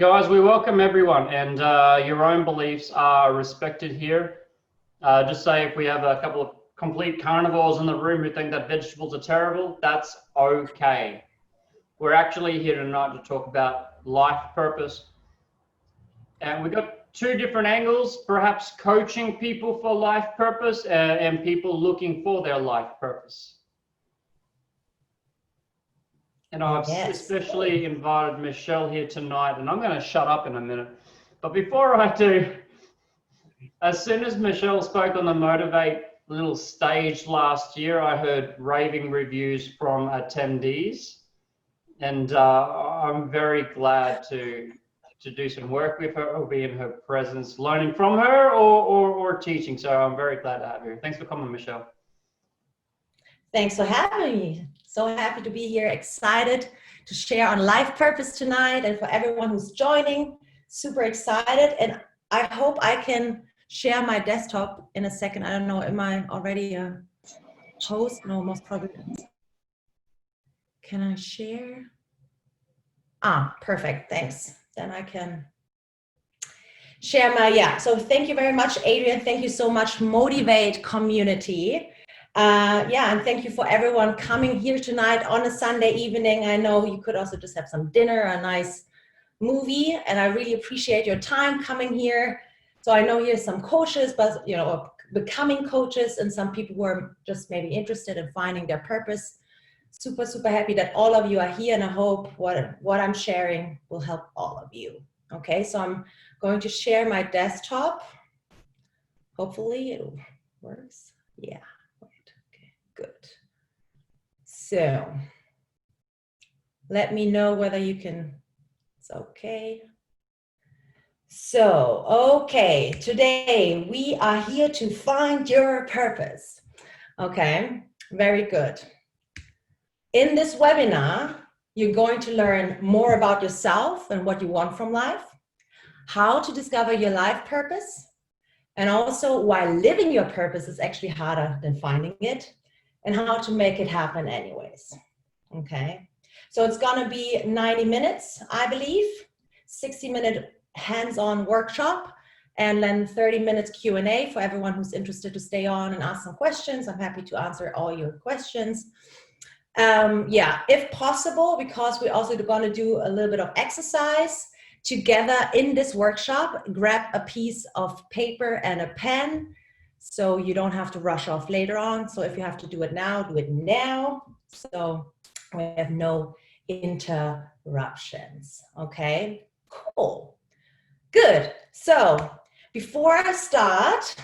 guys, we welcome everyone, and your own beliefs are respected here. Just say if we have a couple of complete carnivores in the room who think that vegetables are terrible, that's okay. We're actually here tonight to talk about life purpose. And we've got two different angles, perhaps coaching people for life purpose and people looking for their life purpose. And I've especially invited Michelle here tonight, and I'm going to shut up in a minute. But before I do, as soon as Michelle spoke on the Motivate little stage last year, I heard raving reviews from attendees. And I'm very glad to do some work with her or be in her presence, learning from her or teaching. So I'm very glad to have you. Thanks for coming, Michelle. Thanks for having me. So happy to be here, excited to share on life purpose tonight, and for everyone who's joining, super excited. And I hope I can share my desktop in a second. I don't know, am I already a host? No, most probably. Can I share? Ah, perfect, thanks. Then I can share my, so thank you very much, Adrian. Thank you so much, Motivate community. And thank you for everyone coming here tonight on a Sunday evening. I know you could also just have some dinner, a nice movie, and I really appreciate your time coming here. So I know here's some coaches, but becoming coaches, and some people who are just maybe interested in finding their purpose. Super, super happy that all of you are here, and I hope what I'm sharing will help all of you. Okay, so I'm going to share my desktop. Hopefully it works. Yeah. Good. So let me know whether you can, it's okay. So, okay, today we are here to find your purpose. Okay, very good. In this webinar, you're going to learn more about yourself and what you want from life, how to discover your life purpose, and also why living your purpose is actually harder than finding it, and how to make it happen anyways. Okay, so it's gonna be 90 minutes, I believe, 60-minute hands-on workshop, and then 30 minutes Q&A for everyone who's interested to stay on and ask some questions. I'm happy to answer all your questions. If possible, because we're also gonna do a little bit of exercise together in this workshop, grab a piece of paper and a pen, so you don't have to rush off later on. So if you have to do it now, do it now. So we have no interruptions. Okay, cool, good. So before I start,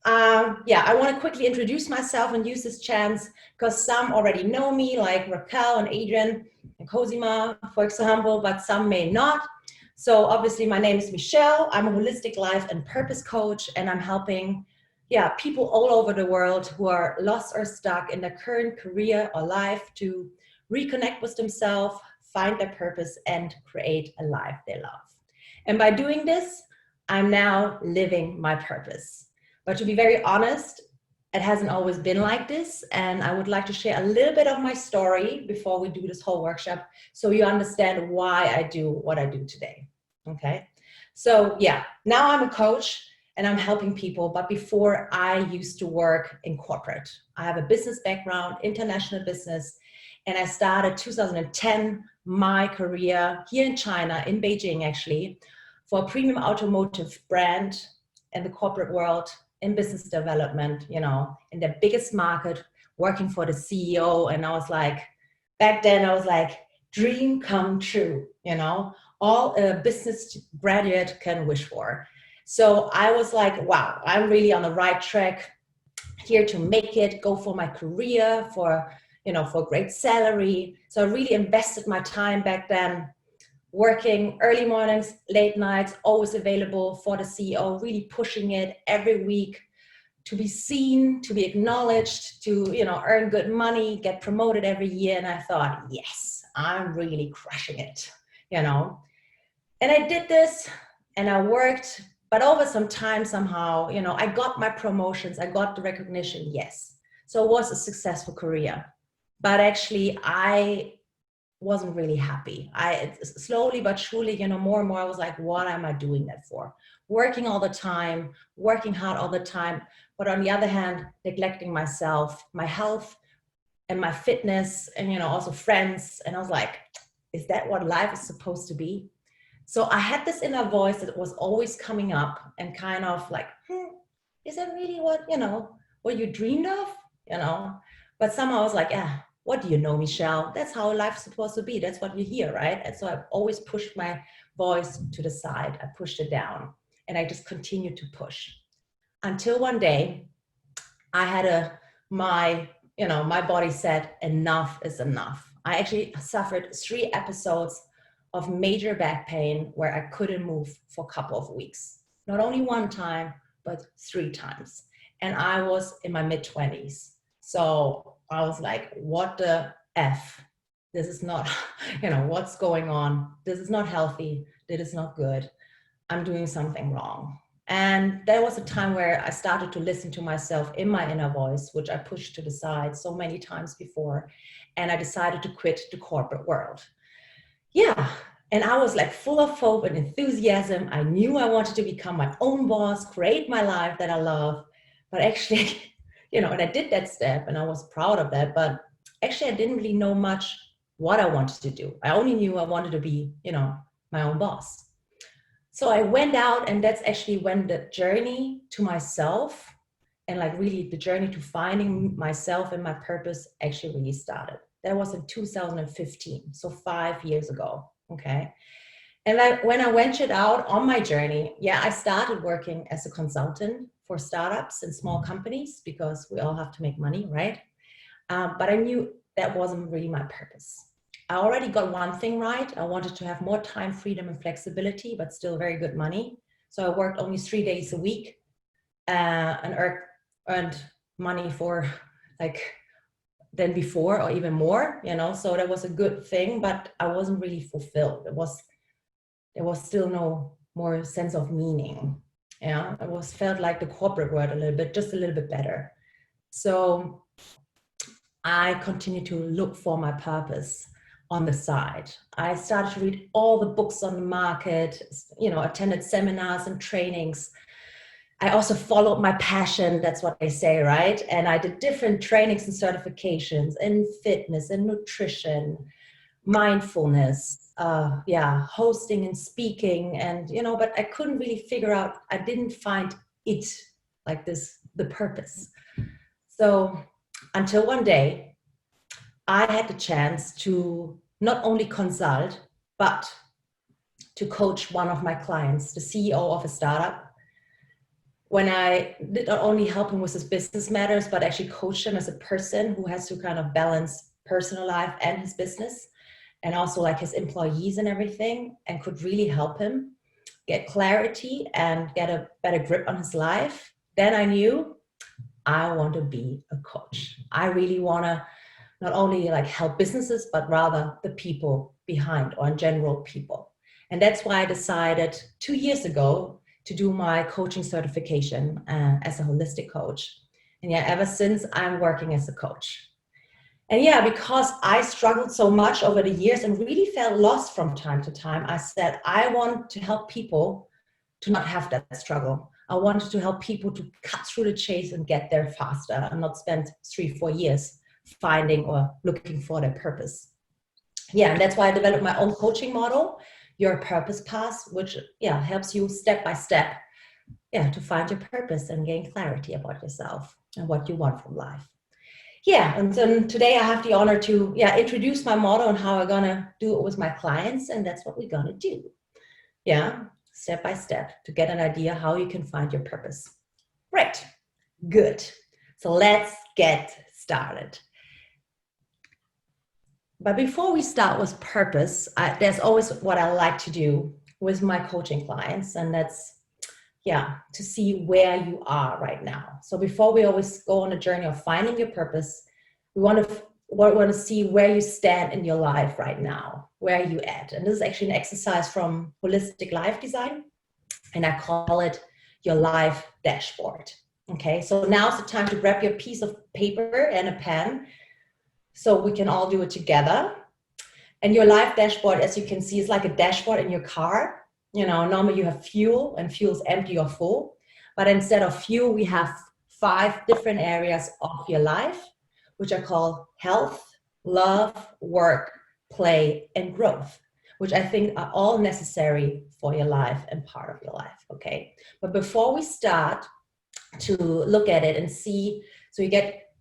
I want to quickly introduce myself and use this chance because some already know me, like Raquel and Adrian and Cosima, for example, but some may not. So obviously my name is Michelle. I'm a holistic life and purpose coach, and I'm helping people all over the world who are lost or stuck in their current career or life to reconnect with themselves, find their purpose, and create a life they love. And by doing this, I'm now living my purpose. But to be very honest, it hasn't always been like this, and I would like to share a little bit of my story before we do this whole workshop so you understand why I do what I do today. Okay, so now I'm a coach and I'm helping people, but before I used to work in corporate. I have a business background, international business, and I started 2010 my career here in China, in Beijing actually, for a premium automotive brand in the corporate world, in business development, in the biggest market, working for the CEO. And I was like, back then I was like, dream come true, all a business graduate can wish for. So I was like, wow, I'm really on the right track here to make it, go for my career, for great salary. So I really invested my time back then, working early mornings, late nights, always available for the CEO, really pushing it every week to be seen, to be acknowledged, to earn good money, get promoted every year. And I thought, yes, I'm really crushing it, And I did this and I worked. But over some time, somehow, I got my promotions, I got the recognition, yes. So it was a successful career. But actually, I wasn't really happy. Slowly but surely, more and more, I was like, what am I doing that for? Working all the time, working hard all the time, but on the other hand, neglecting myself, my health, and my fitness, and also friends. And I was like, is that what life is supposed to be? So I had this inner voice that was always coming up and kind of like, is that really what you dreamed of? But somehow I was like, yeah, what do you know, Michelle? That's how life's supposed to be. That's what you hear, right? And so I've always pushed my voice to the side. I pushed it down, and I just continued to push until one day I had my body said, enough is enough. I actually suffered 3 episodes of major back pain where I couldn't move for a couple of weeks. Not only one time, but 3 times. And I was in my mid-20s. So I was like, what the F? This is not, what's going on? This is not healthy. This is not good. I'm doing something wrong. And there was a time where I started to listen to myself in my inner voice, which I pushed to the side so many times before. And I decided to quit the corporate world. Yeah. And I was like full of hope and enthusiasm. I knew I wanted to become my own boss, create my life that I love. But actually, and I did that step and I was proud of that. But actually, I didn't really know much what I wanted to do. I only knew I wanted to be, my own boss. So I went out, and that's actually when the journey to myself and like really the journey to finding myself and my purpose actually really started. That was in 2015, so 5 years ago, okay? And when I ventured out on my journey, I started working as a consultant for startups and small companies because we all have to make money, right? But I knew that wasn't really my purpose. I already got one thing right. I wanted to have more time, freedom, and flexibility, but still very good money. So I worked only 3 days a week and earned money for than before or even more, so that was a good thing, but I wasn't really fulfilled. There was still no more sense of meaning. It felt like the corporate world just a little bit better. So I continued to look for my purpose on the side. I started to read all the books on the market, attended seminars and trainings. I also followed my passion, that's what they say, right? And I did different trainings and certifications in fitness and nutrition, mindfulness, hosting and speaking, and, but I couldn't really figure out, I didn't find it like this, the purpose. So until one day, I had the chance to not only consult, but to coach one of my clients, the CEO of a startup. When I did not only help him with his business matters, but actually coach him as a person who has to kind of balance personal life and his business, and also like his employees and everything, and could really help him get clarity and get a better grip on his life, then I knew I want to be a coach. I really want to not only help businesses, but rather the people behind, or in general people. And that's why I decided 2 years ago to do my coaching certification as a holistic coach. And ever since I'm working as a coach. And because I struggled so much over the years and really felt lost from time to time, I said, I want to help people to not have that struggle. I wanted to help people to cut through the chase and get there faster and not spend 3-4 years finding or looking for their purpose. And that's why I developed my own coaching model, Your Purpose Path, which helps you step by step to find your purpose and gain clarity about yourself and what you want from life. And then today I have the honor to introduce my model and how I'm gonna do it with my clients, and that's what we're gonna do. Step by step to get an idea how you can find your purpose. Right, good. So let's get started. But before we start with purpose, there's always what I like to do with my coaching clients, and that's to see where you are right now. So before we always go on a journey of finding your purpose, we want to see where you stand in your life right now. Where are you at? And this is actually an exercise from Holistic Life Design, and I call it your life dashboard. Okay, so now's the time to grab your piece of paper and a pen, so we can all do it together. And your life dashboard, as you can see, is like a dashboard in your car. You know, normally you have fuel, and fuel's empty or full. But instead of fuel, we have 5 different areas of your life, which are called health, love, work, play, and growth, which I think are all necessary for your life and part of your life, okay? But before we start to look at it and see, so you get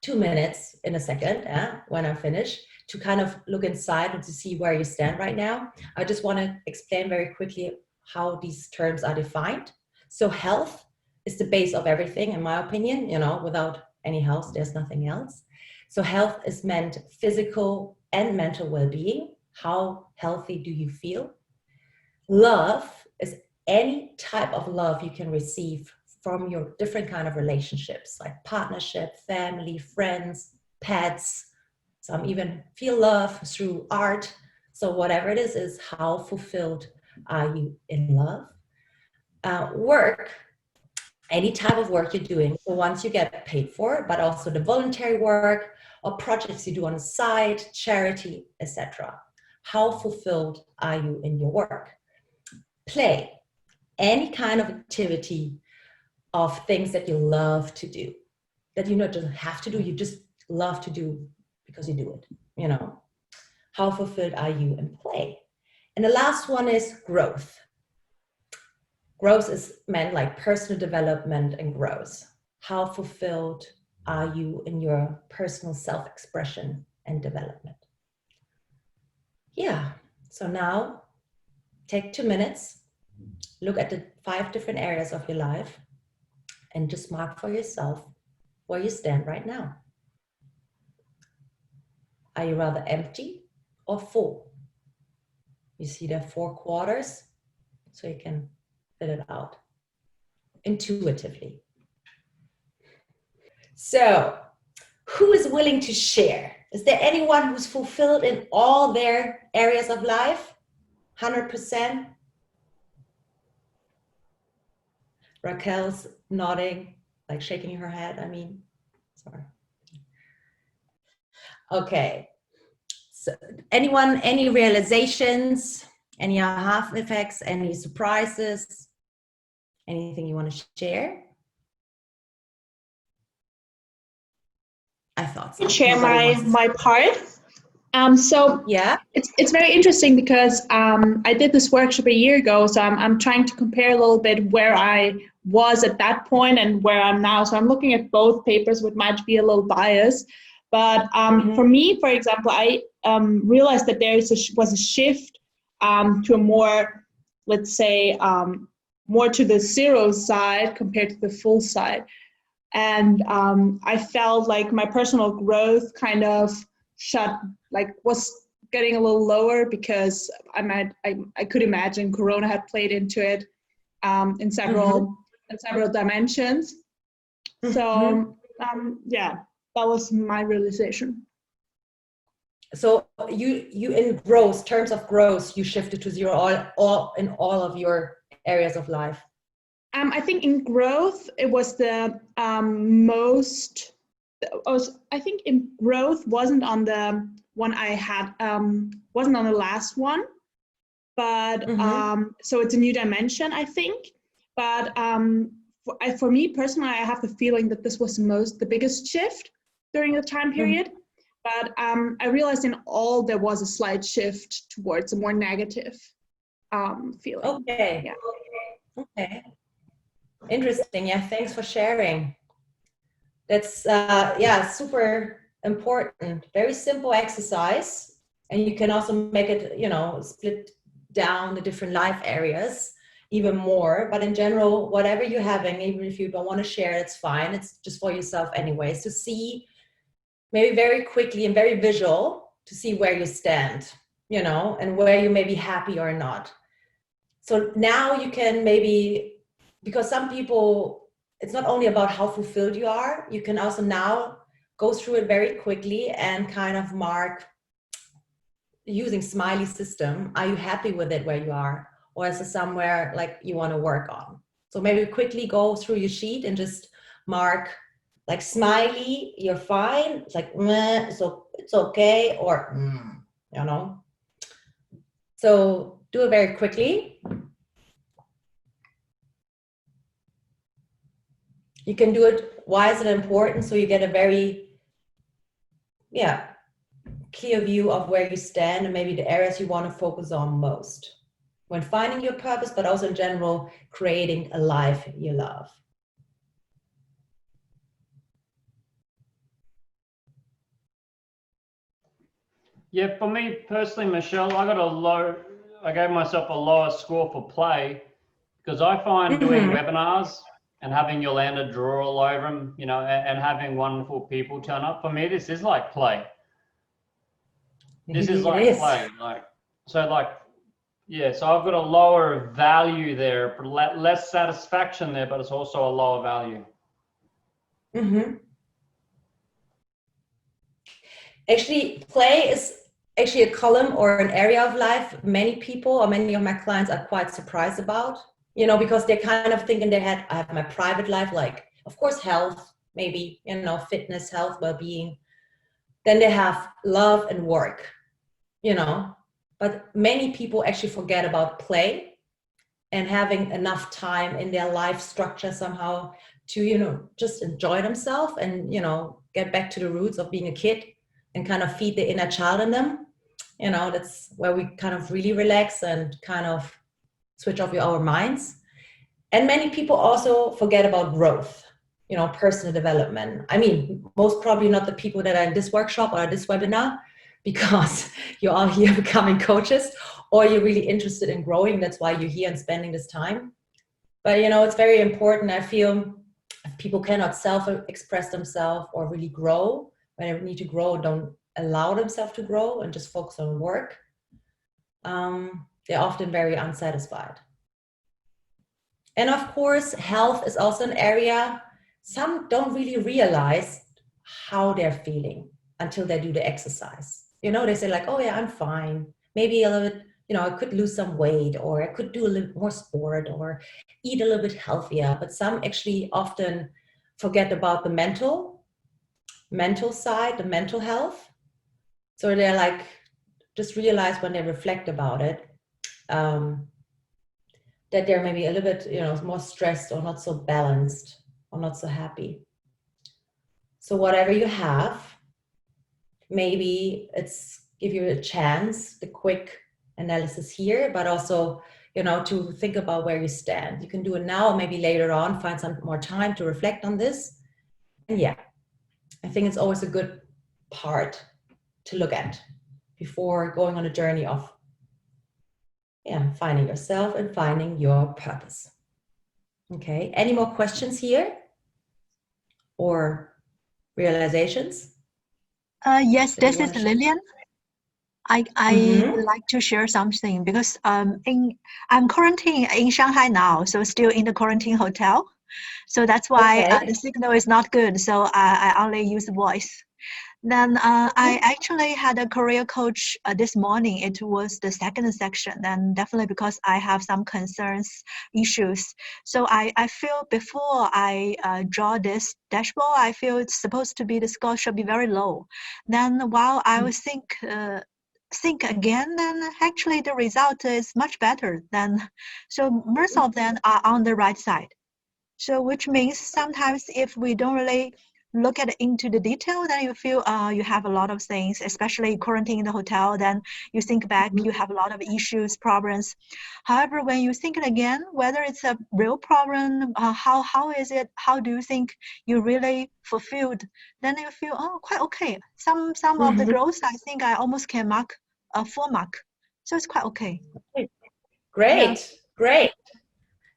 2 minutes in a second, when I finish, to kind of look inside and to see where you stand right now. I just want to explain very quickly how these terms are defined. So health is the base of everything, in my opinion. You know, without any health, there's nothing else. So health is meant physical and mental well-being. How healthy do you feel? Love is any type of love you can receive from your different kind of relationships, like partnership, family, friends, pets. Some even feel love through art. So whatever it is how fulfilled are you in love? Work, any type of work you're doing, so once you get paid for, but also the voluntary work or projects you do on the side, charity, etc. How fulfilled are you in your work? Play, any kind of activity of things that you love to do, that you not just have to do, you just love to do because you do it, you know. How fulfilled are you in play? And the last one is growth. Growth is meant like personal development and growth. How fulfilled are you in your personal self-expression and development? Yeah, so now take 2 minutes, look at the 5 different areas of your life and just mark for yourself where you stand right now. Are you rather empty or full? You see there are 4 quarters, so you can fill it out intuitively. So, who is willing to share? Is there anyone who's fulfilled in all their areas of life? 100%? Raquel's nodding, like shaking her head, I mean. Sorry. Okay. So anyone, any realizations, any aha effects, any surprises, anything you want to share? I thought so. I can share my part. So yeah, it's very interesting because I did this workshop a year ago, so I'm trying to compare a little bit where I was at that point and where I'm now. So I'm looking at both papers, which might be a little biased. But for me, for example, I realized that there was a shift to a more, let's say, more to the 0 side compared to the full side. And I felt like my personal growth kind of was getting a little lower because I could imagine Corona had played into it in several dimensions. So yeah, that was my realization. So you in growth, terms of growth, you shifted to 0 all in all of your areas of life. I think in growth it was the most. I think in growth wasn't on the one I had, wasn't on the last one, but so it's a new dimension, I think. But for me personally, I have the feeling that this was the biggest shift during the time period. But I realized in all there was a slight shift towards a more negative feeling. Okay. Yeah. Okay. Interesting. Yeah. Thanks for sharing. That's super important. Very simple exercise, and you can also make it, split down the different life areas even more. But in general, whatever you're having, even if you don't want to share, it's fine. It's just for yourself anyways, to see maybe very quickly and very visual to see where you stand, and where you may be happy or not. So now you can maybe, because some people, it's not only about how fulfilled you are, you can also now go through it very quickly and kind of mark using smiley system. Are you happy with it where you are? Or is it somewhere like you want to work on? So maybe quickly go through your sheet and just mark like smiley, you're fine. It's like, meh, so it's okay. Or, So do it very quickly. You can do it, why is it important? So you get a very, clear view of where you stand and maybe the areas you want to focus on most when finding your purpose, but also in general, creating a life you love. Yeah, for me personally, Michelle, I gave myself a lower score for play because I find doing webinars and having Yolanda draw all over them, you know, and having wonderful people turn up, for me, this is like play. This is like play, so I've got a lower value there, but less satisfaction there, but it's also a lower value. Actually, play is actually a column or an area of life many people or many of my clients are quite surprised about, you know, because they kind of think in their head, I have my private life, like, of course, health, maybe, you know, fitness, health, well-being. Then they have love and work, you know, but many people actually forget about play and having enough time in their life structure somehow to, you know, just enjoy themselves and, you know, get back to the roots of being a kid and kind of feed the inner child in them. You know, that's where we kind of really relax and kind of switch off our minds. And many people also forget about growth, you know, personal development. I mean, most probably not the people that are in this workshop or this webinar, because you're all here becoming coaches or you're really interested in growing. That's why you're here and spending this time. But, you know, it's very important. I feel if people cannot self-express themselves or really grow, when they need to grow, don't allow themselves to grow and just focus on work, they're often very unsatisfied. And of course, health is also an area some don't really realize how they're feeling until they do the exercise. You know, they say like, oh yeah, I'm fine. Maybe a little bit, you know, I could lose some weight or I could do a little more sport or eat a little bit healthier. But some actually often forget about the mental side, the mental health. So they're like, just realize when they reflect about it, that they're maybe a little bit, you know, more stressed or not so balanced or not so happy. So whatever you have, maybe it's give you a chance, the quick analysis here, but also, you know, to think about where you stand. You can do it now, maybe later on, find some more time to reflect on this. And yeah, I think it's always a good part to look at before going on a journey of finding yourself and finding your purpose. Okay, any more questions here or realizations? Yes, this is Lillian. I would like to share something because I'm quarantined in Shanghai now, so still in the quarantine hotel. So that's why the signal is not good. So I only use voice. Then I actually had a career coach this morning. It was the second section, and definitely because I have some concerns, issues. So I feel before I draw this dashboard, I feel it's supposed to be the score should be very low. Then while I was think again, then actually the result is much better than, so most of them are on the right side. So which means sometimes if we don't really look at it into the detail, then you feel you have a lot of things, especially quarantine in the hotel, then you think back, you have a lot of issues, problems. However, when you think it again, whether it's a real problem, how is it, how do you think you really fulfilled, then you feel, oh, quite okay. Some of the growth, I think I almost can mark a 4 mark. So it's quite okay. Great, great.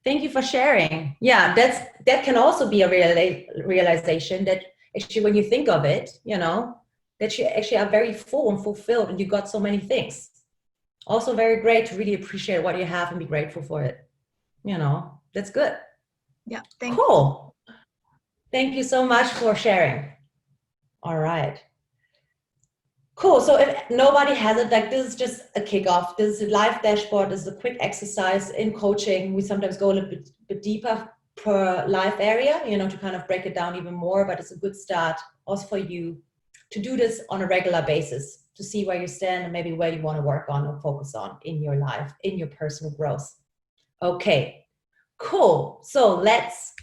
Thank you for sharing. Yeah, that can also be a realization that actually when you think of it, you know, that you actually are very full and fulfilled and you got so many things. Also very great to really appreciate what you have and be grateful for it. You know, that's good. Yeah, cool. Thank you so much for sharing. All right. Cool. So if nobody has it, like this is just a kickoff. This is a live dashboard. This is a quick exercise in coaching. We sometimes go a little bit deeper per life area, you know, to kind of break it down even more, but it's a good start also for you to do this on a regular basis, to see where you stand and maybe where you want to work on or focus on in your life, in your personal growth. Okay, cool. So let's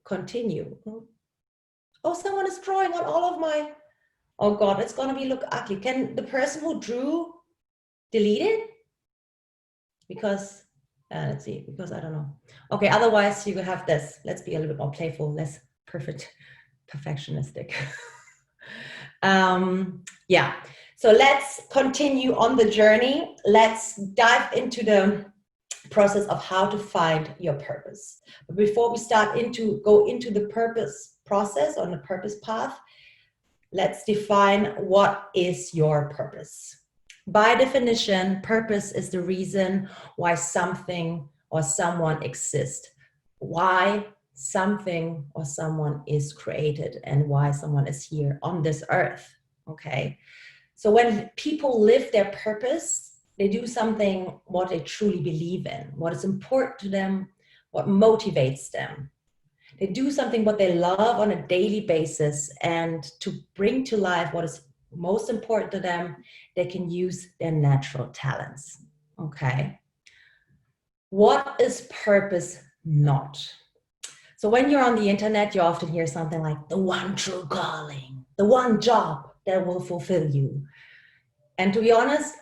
continue. Oh, someone is drawing on all of my, oh God, it's gonna look ugly. Can the person who drew delete it? Because, let's see, because I don't know. Okay, otherwise you will have this. Let's be a little bit more playful, less perfectionistic. Yeah, so let's continue on the journey. Let's dive into the process of how to find your purpose. But before we go into the purpose process on the purpose path, let's define what is your purpose. By definition, purpose is the reason why something or someone exists, why something or someone is created, and why someone is here on this earth. Okay, so when people live their purpose, they do something what they truly believe in, what is important to them, what motivates them. They do something what they love on a daily basis, and to bring to life what is most important to them, they can use their natural talents. Okay. What is purpose not? So when you're on the internet, you often hear something like the one true calling, the one job that will fulfill you. And to be honest,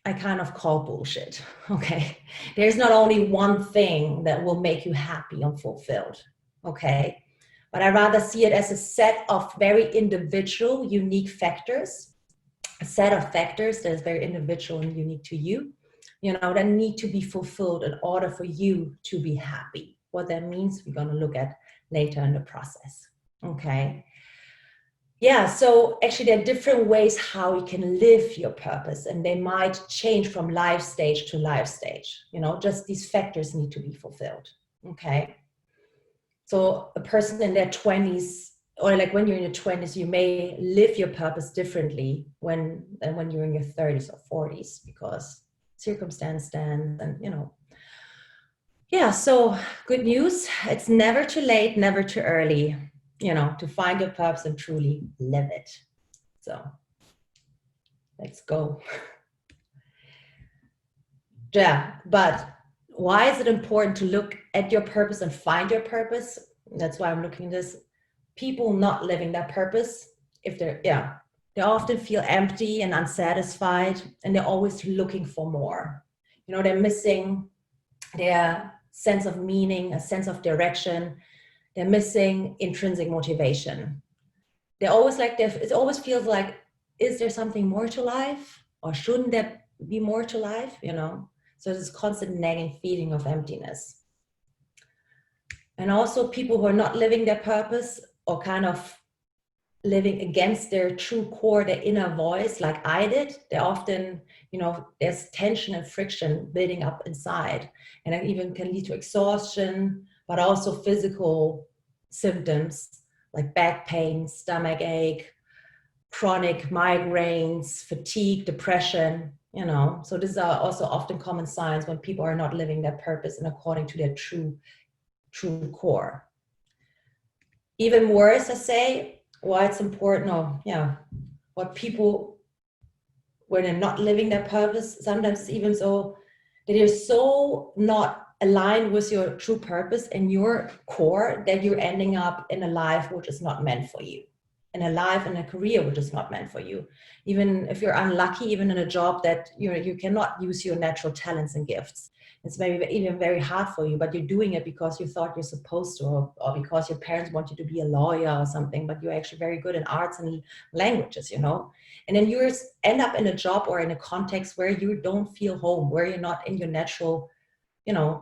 I kind of call bullshit. Okay. There's not only one thing that will make you happy and fulfilled. Okay. But I rather see it as a set of very individual, unique factors, a set of factors that is very individual and unique to you, that need to be fulfilled in order for you to be happy. What that means, we're going to look at later in the process. Okay. Yeah, so actually there are different ways how you can live your purpose, and they might change from life stage to life stage. Just these factors need to be fulfilled. Okay. So a person in their 20s, or like when you're in your 20s, you may live your purpose differently than when you're in your 30s or 40s, because circumstance stands and, Yeah, so good news. It's never too late, never too early, to find your purpose and truly live it. So let's go. Yeah, but why is it important to look at your purpose and find your purpose? That's why I'm looking at this. People not living their purpose, they often feel empty and unsatisfied, and they're always looking for more. They're missing their sense of meaning, a sense of direction. They're missing intrinsic motivation. They're always it always feels like, is there something more to life? Or shouldn't there be more to life? So this constant nagging feeling of emptiness. And also people who are not living their purpose, or kind of living against their true core, their inner voice, like I did, they often, there's tension and friction building up inside. And it even can lead to exhaustion, but also physical symptoms like back pain, stomach ache, chronic migraines, fatigue, depression, So these are also often common signs when people are not living their purpose and according to their true core. Even worse, I say, why it's important, what people, when they're not living their purpose, sometimes it's even so that you're so not aligned with your true purpose and your core that you're ending up in a life which is not meant for you, in a life and a career which is not meant for you. Even if you're unlucky, even in a job that you cannot use your natural talents and gifts. It's maybe even very hard for you, but you're doing it because you thought you're supposed to, or because your parents want you to be a lawyer or something, but you're actually very good in arts and languages, And then you end up in a job or in a context where you don't feel home, where you're not in your natural,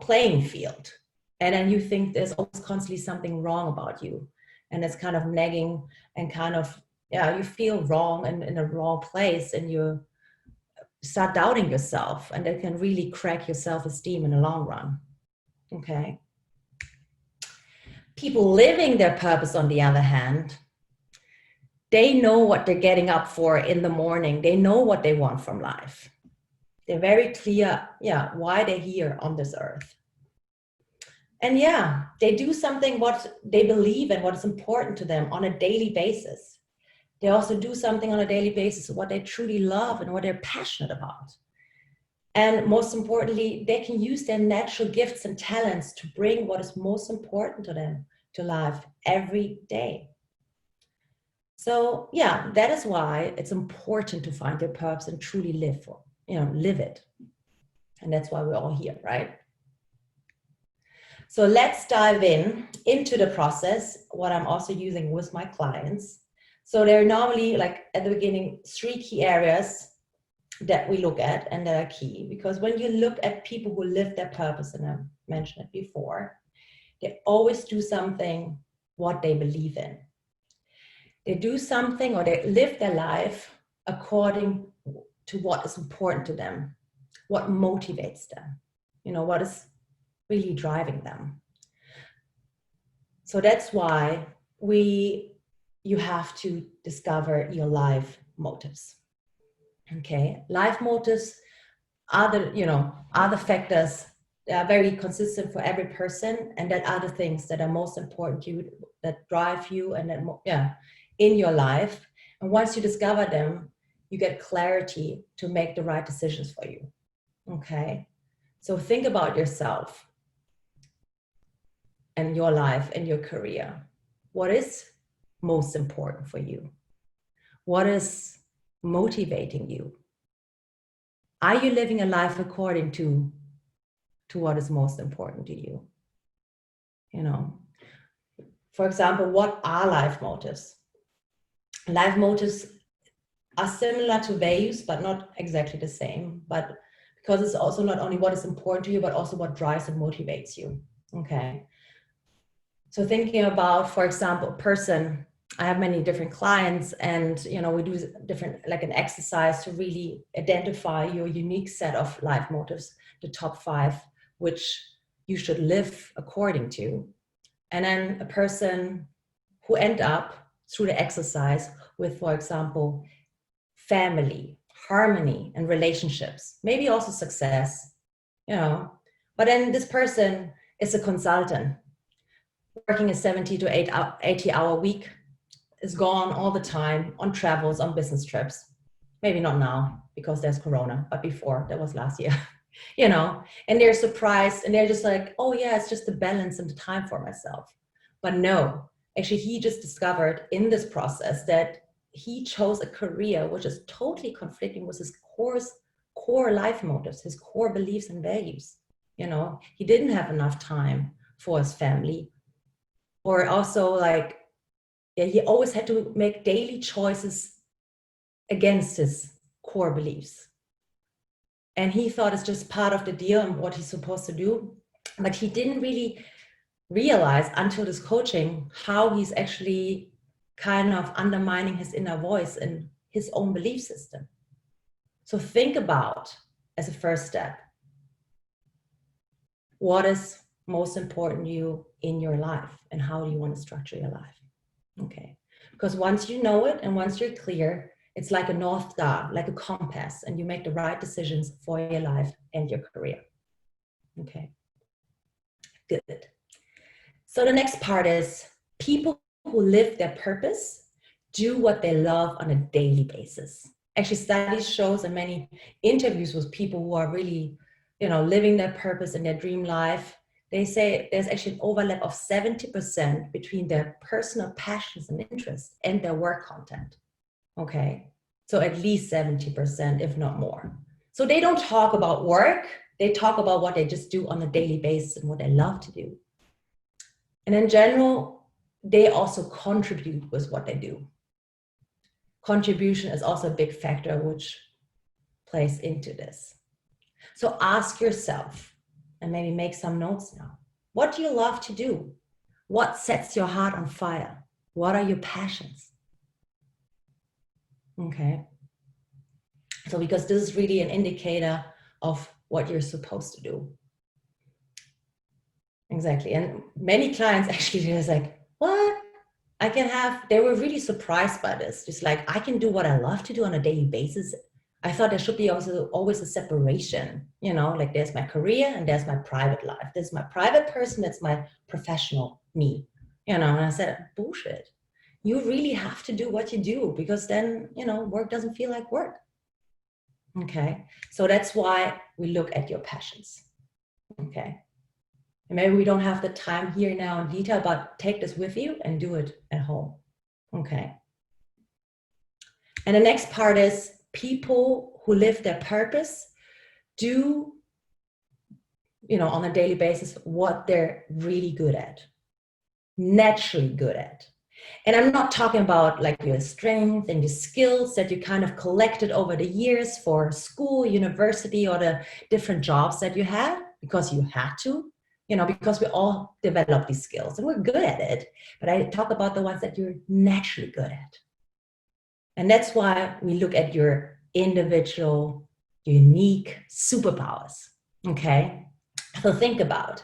playing field. And then you think there's always constantly something wrong about you. And it's kind of nagging and kind of, you feel wrong and in a wrong place, and you start doubting yourself, and that can really crack your self-esteem in the long run. Okay. People living their purpose, on the other hand, they know what they're getting up for in the morning. They know what they want from life. They're very clear, why they're here on this earth. And they do something what they believe in, what is important to them on a daily basis. They also do something on a daily basis, what they truly love and what they're passionate about. And most importantly, they can use their natural gifts and talents to bring what is most important to them to life every day. So yeah, that is why it's important to find their purpose and truly live it. And that's why we're all here, right? So let's dive into the process, what I'm also using with my clients. So there are normally, like at the beginning, 3 key areas that we look at and that are key, because when you look at people who live their purpose, and I mentioned it before, they always do something what they believe in. They do something or they live their life according to what is important to them, what motivates them, what is really driving them. So that's why you have to discover your life motives. Okay, life motives are the factors that are very consistent for every person, and that are the things that are most important to you, that drive you, and that in your life. And once you discover them, you get clarity to make the right decisions for you. Okay, so think about yourself and your life and your career. What is most important for you? What is motivating you? Are you living a life according to what is most important to you? For example, what are life motives? Life motives are similar to values, but not exactly the same. But because it's also not only what is important to you, but also what drives and motivates you. Okay. So thinking about, for example, a person, I have many different clients, and we do different, like an exercise to really identify your unique set of life motives, the top 5, which you should live according to. And then a person who end up through the exercise with, for example, family, harmony, and relationships, maybe also success, but then this person is a consultant working a 70 to 80 hour week, is gone all the time on travels, on business trips. Maybe not now because there's Corona, but before, that was last year, and they're surprised and they're just like, oh yeah, it's just the balance and the time for myself. But no, actually he just discovered in this process that he chose a career which is totally conflicting with his core life motives, his core beliefs and values. He didn't have enough time for his family, or also he always had to make daily choices against his core beliefs. And he thought it's just part of the deal and what he's supposed to do. But he didn't really realize until this coaching how he's actually kind of undermining his inner voice and his own belief system. So think about, as a first step, what is most important to you in your life and how do you want to structure your life? Okay, because once you know it and once you're clear, it's like a North Star, like a compass, and you make the right decisions for your life and your career. Okay, good. So the next part is people who live their purpose do what they love on a daily basis. Actually, studies shows and many interviews with people who are really, living their purpose in their dream life, they say there's actually an overlap of 70% between their personal passions and interests and their work content. Okay, so at least 70%, if not more. So they don't talk about work, they talk about what they just do on a daily basis and what they love to do. And in general, they also contribute with what they do. Contribution is also a big factor which plays into this. So ask yourself, and maybe make some notes now. What do you love to do? What sets your heart on fire? What are your passions? Okay. So because this is really an indicator of what you're supposed to do. Exactly. And many clients actually just like, what? They were really surprised by this. Just like, I can do what I love to do on a daily basis. I thought there should be also always a separation, like there's my career and there's my private life. There's my private person, that's my professional me, and I said, bullshit. you really have to do what you do, because then, you know, work doesn't feel like work. Okay, so that's why we look at your passions. Okay, and maybe we don't have the time here now in detail, but take this with you and do it at home. Okay, and the next part is people who live their purpose do, you know, on a daily basis what they're really good at, naturally good at. And I'm not talking about like your strength and your skills that you kind of collected over the years for school, university, or the different jobs that you had because you had to, you know, because we all develop these skills and we're good at it. But I talk about the ones that you're naturally good at. And that's why we look at your individual, unique superpowers. Okay. So think about,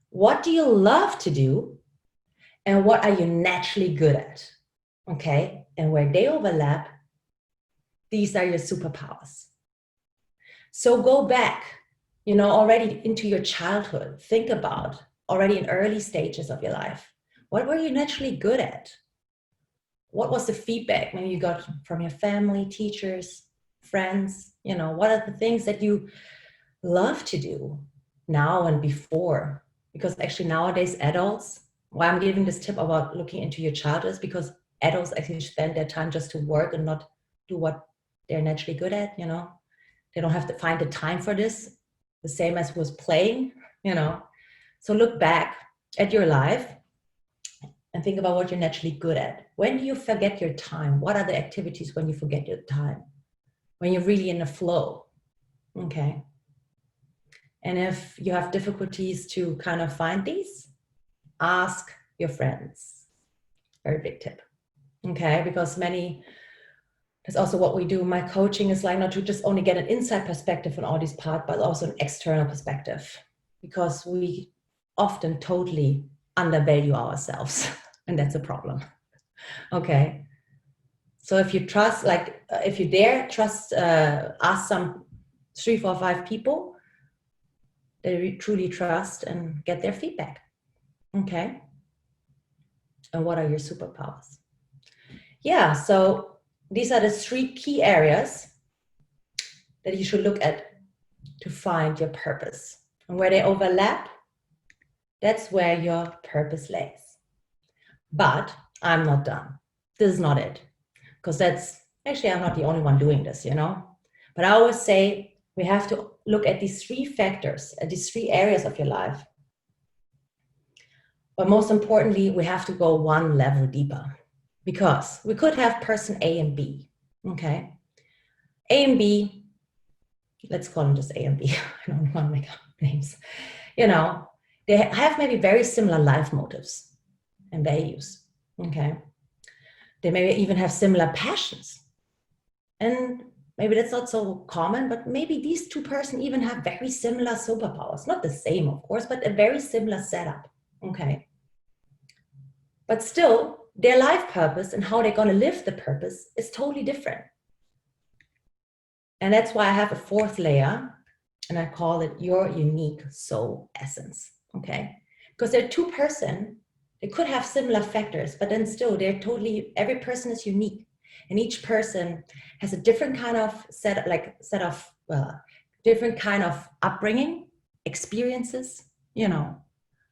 what do you love to do? And what are you naturally good at? Okay, and where they overlap, these are your superpowers. So go back, you know, already into your childhood. Think about already in early stages of your life. What were you naturally good at? What was the feedback maybe you got from your family, teachers, friends? You know, what are the things that you love to do now and before? Because actually nowadays adults, why I'm giving this tip about looking into your childhood is because adults actually spend their time just to work and not do what they're naturally good at, you know. They don't have to find the time for this, the same as was playing, you know. So look back at your life and think about what you're naturally good at. When do you forget your time? What are the activities when you forget your time? When you're really in the flow, okay? And if you have difficulties to kind of find these, ask your friends. Very big tip. Okay, because that's also what we do. My coaching is like not to just only get an inside perspective on all these parts, but also an external perspective, because we often totally undervalue ourselves, and that's a problem. Okay, so if you trust, like if you dare trust, ask some 3, 4, 5 people that you truly trust and get their feedback. Okay. And what are your superpowers? Yeah, so these are the 3 key areas that you should look at to find your purpose. And where they overlap, that's where your purpose lays. But I'm not done. This is not it. Because I'm not the only one doing this, you know. But I always say we have to look at these 3 factors, at these 3 areas of your life. But most importantly, we have to go one level deeper, because we could have person A and B, okay? A and B, let's call them just A and B. I don't want to make up names. You know, they have maybe very similar life motives and values, okay? They maybe even have similar passions. And maybe that's not so common, but maybe these 2 persons even have very similar superpowers. Not the same, of course, but a very similar setup. Okay. But still, their life purpose and how they're going to live the purpose is totally different. And that's why I have a 4th layer, and I call it your unique soul essence. Okay. Because they're 2 persons, they could have similar factors, but then still every person is unique. And each person has a different kind of different kind of upbringing, experiences, you know,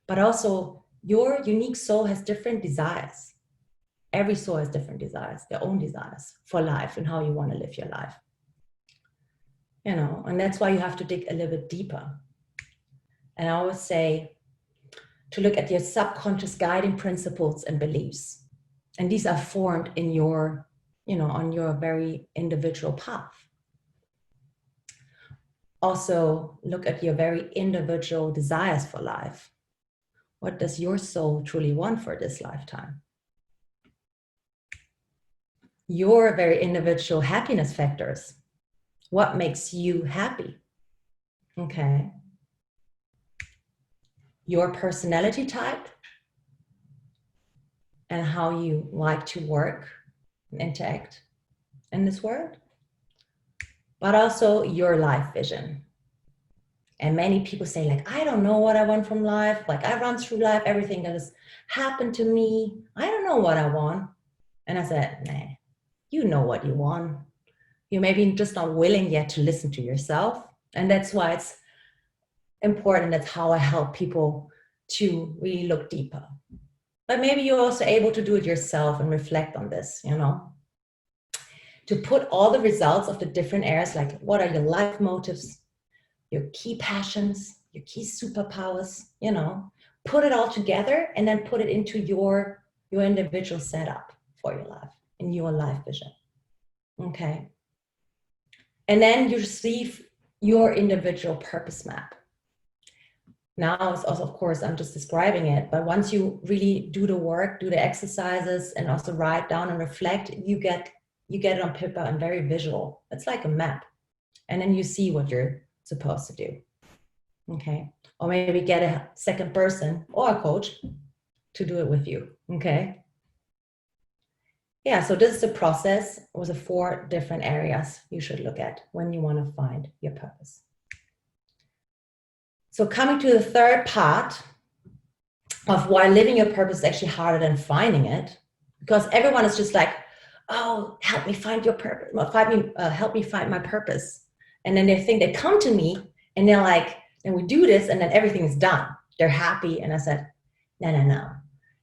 but also your unique soul has different desires. Every soul has different desires, their own desires for life and how you want to live your life. You know, and that's why you have to dig a little bit deeper. And I always say to look at your subconscious guiding principles and beliefs. And these are formed in your, you know, on your very individual path. Also, look at your very individual desires for life. What does your soul truly want for this lifetime? Your very individual happiness factors. What makes you happy? Okay. Your personality type and how you like to work and interact in this world. But also your life vision. And many people say, like, I don't know what I want from life. Like, I run through life, everything that has happened to me. I don't know what I want. And I said, nah, you know what you want. You're maybe just not willing yet to listen to yourself. And that's why it's important. That's how I help people to really look deeper. But maybe you're also able to do it yourself and reflect on this, you know, to put all the results of the different areas, like what are your life motives, your key passions, your key superpowers, you know, put it all together and then put it into your individual setup for your life, in your life vision. Okay. And then you receive your individual purpose map. Now it's also, of course, I'm just describing it, but once you really do the work, do the exercises, and also write down and reflect, you get it on paper and very visual. It's like a map. And then you see what you're supposed to do. Okay. Or maybe get a second person or a coach to do it with you. Okay. Yeah, so this is the process with the 4 different areas you should look at when you want to find your purpose. So coming to the third part of why living your purpose is actually harder than finding it, because everyone is just like, oh, help me find your purpose, help me find my purpose. And then they think they come to me and they're like, and we do this and then everything is done. They're happy. And I said, no.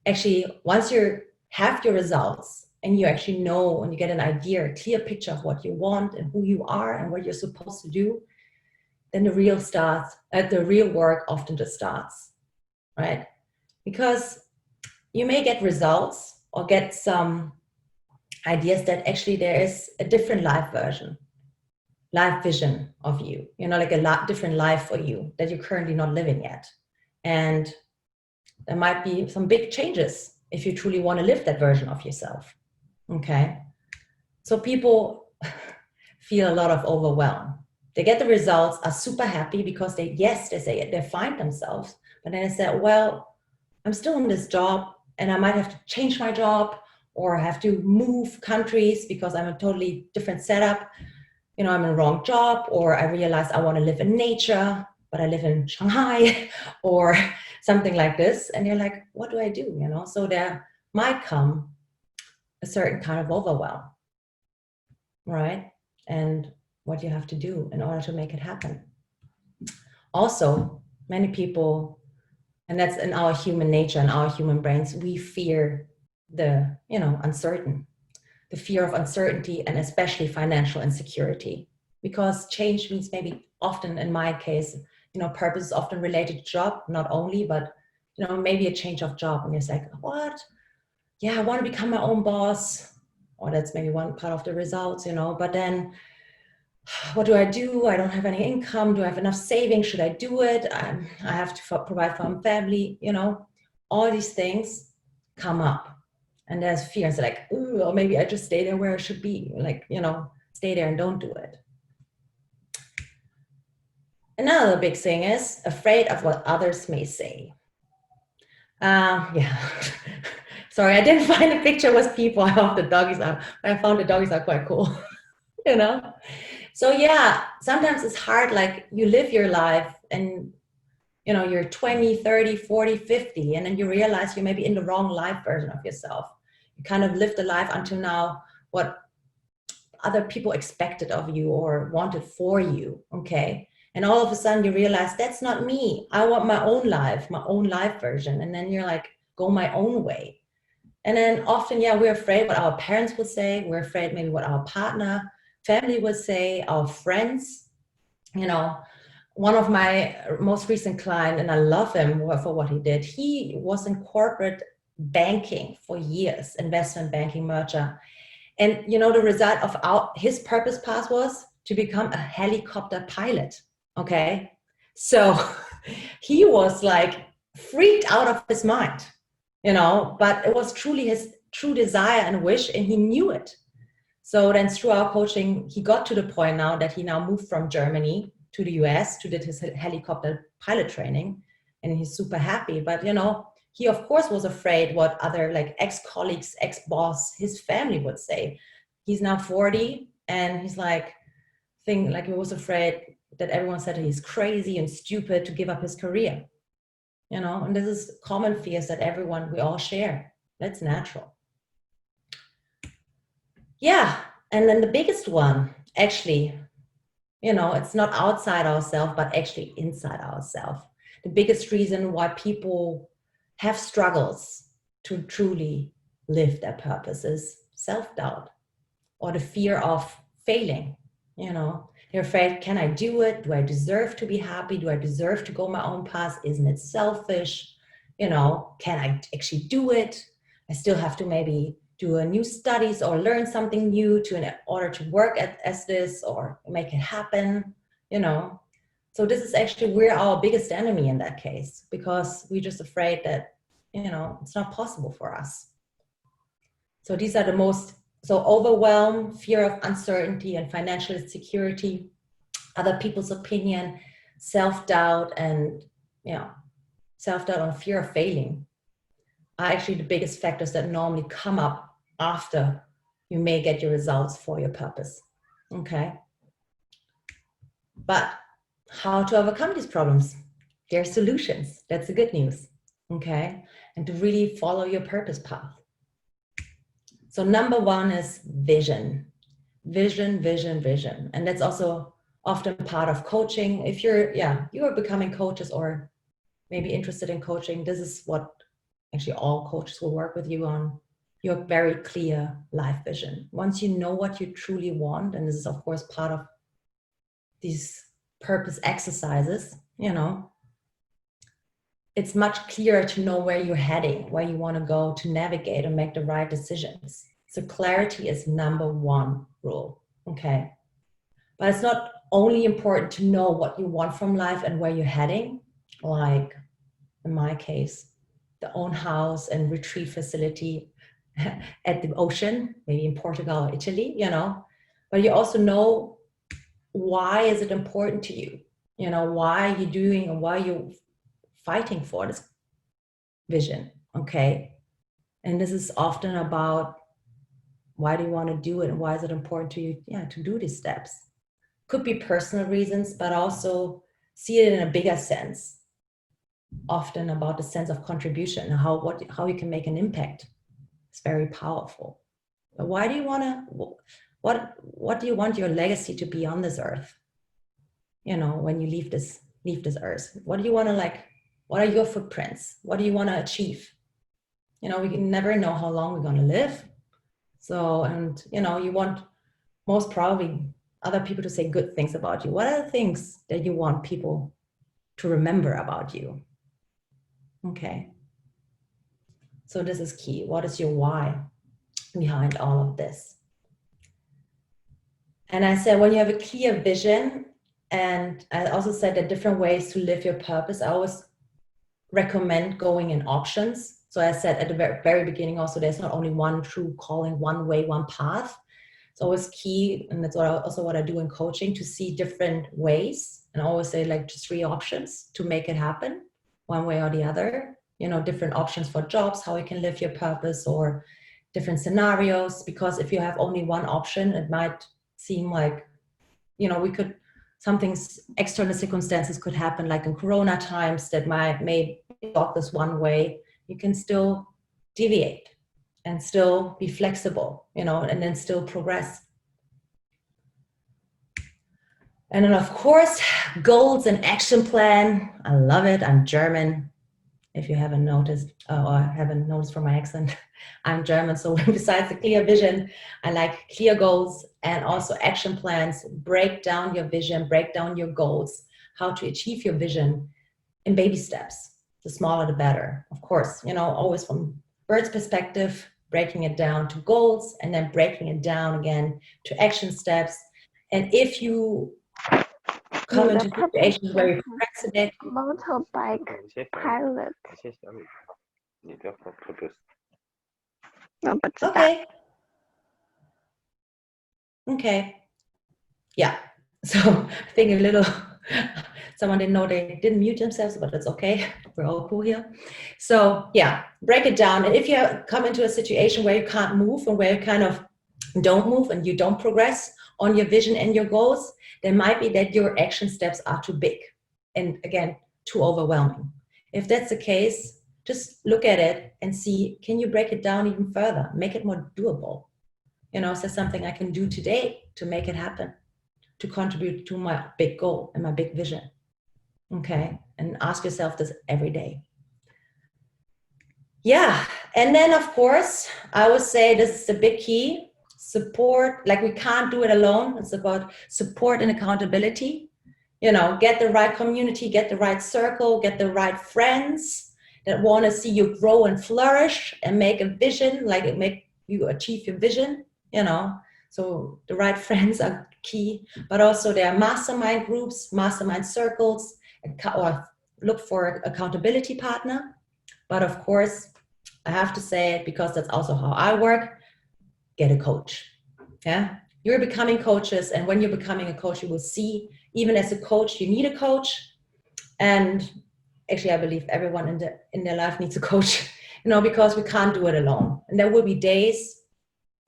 Actually, once you have your results and you actually know and you get an idea, a clear picture of what you want and who you are and what you're supposed to do, then the real work often just starts, right? Because you may get results or get some ideas that actually there is a different life vision of you, you know, like a different life for you that you're currently not living yet. And there might be some big changes if you truly want to live that version of yourself. Okay. So people feel a lot of overwhelm. They get the results, are super happy because they say it, they find themselves, but then they say, well, I'm still in this job and I might have to change my job or I have to move countries because I'm a totally different setup. You know, I'm in the wrong job, or I realize I want to live in nature, but I live in Shanghai or something like this. And you're like, what do I do? You know, so there might come a certain kind of overwhelm, right? And what you have to do in order to make it happen. Also, many people, and that's in our human nature and our human brains, we fear the, you know, uncertain, the fear of uncertainty and especially financial insecurity, because change means maybe often in my case, you know, purpose is often related to job, not only, but, you know, maybe a change of job and you're like, what? Yeah, I want to become my own boss. Or that's maybe one part of the results, you know, but then what do? I don't have any income. Do I have enough savings? Should I do it? I have to provide for my family, you know, all these things come up and there's fear. It's like, ooh, or maybe I just stay there where I should be, like, you know, stay there and don't do it. Another big thing is afraid of what others may say. Yeah. Sorry, I didn't find a picture with people of the doggies. I found the doggies are quite cool, you know? So yeah, sometimes it's hard, like you live your life and, you know, you're 20, 30, 40, 50, and then you realize you're maybe in the wrong life version of yourself. You kind of lived the life until now, what other people expected of you or wanted for you, okay? And all of a sudden you realize that's not me. I want my own life version. And then you're like, go my own way. And then often, yeah, we're afraid what our parents would say. We're afraid maybe what our partner, family would say, our friends. You know, one of my most recent clients, and I love him for what he did, he was in corporate banking for years, investment banking, merger. And, you know, the result of his purpose path was to become a helicopter pilot, okay? So he was like freaked out of his mind, you know, but it was truly his true desire and wish, and he knew it. So then through our coaching, he got to the point now that he now moved from Germany to the US to do his helicopter pilot training, and he's super happy. But, you know, he of course was afraid what other like ex-colleagues, ex-boss, his family would say. He's now 40 and he's like, he was afraid that everyone said he's crazy and stupid to give up his career. You know, and this is common fears that we all share. That's natural. Yeah, and then the biggest one, actually, you know, it's not outside ourselves, but actually inside ourselves. The biggest reason why people have struggles to truly live their purpose is self-doubt or the fear of failing. You know, they're afraid, can I do it? Do I deserve to be happy? Do I deserve to go my own path? Isn't it selfish? You know, can I actually do it? I still have to maybe do a new studies or learn something new in order to work as this or make it happen, you know. So this is actually, we're our biggest enemy in that case, because we're just afraid that, you know, it's not possible for us. So these are the most, so overwhelm, fear of uncertainty and financial insecurity, other people's opinion, self-doubt, and, you know, self-doubt and fear of failing are actually the biggest factors that normally come up after you may get your results for your purpose. Okay. But how to overcome these problems? There are solutions. That's the good news. Okay. And to really follow your purpose path. So number one is vision. Vision, vision, vision. And that's also often part of coaching. If you're, you're becoming coaches or maybe interested in coaching, this is what actually all coaches will work with you on, your very clear life vision. Once you know what you truly want, and this is of course part of these purpose exercises, you know, it's much clearer to know where you're heading, where you want to go, to navigate and make the right decisions. So clarity is number one rule, okay? But it's not only important to know what you want from life and where you're heading, like in my case, the own house and retreat facility at the ocean, maybe in Portugal or Italy, you know, but you also know why is it important to you? You know, why are you doing and why you're fighting for this vision, okay? And this is often about why do you want to do it and why is it important to you, to do these steps? Could be personal reasons, but also see it in a bigger sense. Often about the sense of contribution, how you can make an impact. It's very powerful. But why do you want to, what do you want your legacy to be on this earth? You know, when you leave this earth, what do you want to, like, what are your footprints? What do you want to achieve? You know, we can never know how long we're going to live. So, and you know, you want most probably other people to say good things about you. What are the things that you want people to remember about you? Okay. So this is key. What is your why behind all of this? And I said, when you have a clear vision, and I also said that different ways to live your purpose, I always recommend going in options. So I said at the very beginning also, there's not only one true calling, one way, one path. It's always key, and that's also what I do in coaching, to see different ways, and I always say like just 3 options to make it happen, one way or the other. You know, different options for jobs, how you can live your purpose, or different scenarios, because if you have only one option, it might seem like, you know, external circumstances could happen, like in Corona times, that may thought this one way. You can still deviate and still be flexible, you know, and then still progress. And then of course, goals and action plan. I love it. I'm German. If you haven't noticed, or haven't noticed from my accent, I'm German. So besides the clear vision, I like clear goals and also action plans. Break down your vision, break down your goals, how to achieve your vision in baby steps. The smaller, the better. Of course, you know, always from bird's perspective, breaking it down to goals and then breaking it down again to action steps. And if you come into situations where you procrastinate, motorbike pilot. Okay. Yeah. So I think a little, someone didn't know they didn't mute themselves, but it's okay. We're all cool here. So yeah, break it down. And if you come into a situation where you can't move and where you kind of don't move and you don't progress on your vision and your goals, then might be that your action steps are too big and again, too overwhelming. If that's the case, just look at it and see, can you break it down even further? Make it more doable. You know, is there something I can do today to make it happen, to contribute to my big goal and my big vision? Okay, and ask yourself this every day. Yeah, and then of course, I would say this is the big key, support. Like, we can't do it alone. It's about support and accountability. You know, get the right community, get the right circle, get the right friends that want to see you grow and flourish and make a vision, like it make you achieve your vision, you know. So the right friends are key, but also there are mastermind groups, mastermind circles, or look for an accountability partner. But of course, I have to say it because that's also how I work, get a coach. Yeah, you're becoming coaches, and when you're becoming a coach, you will see, even as a coach, you need a coach. And actually, I believe everyone in their life needs a coach, you know, because we can't do it alone. And there will be days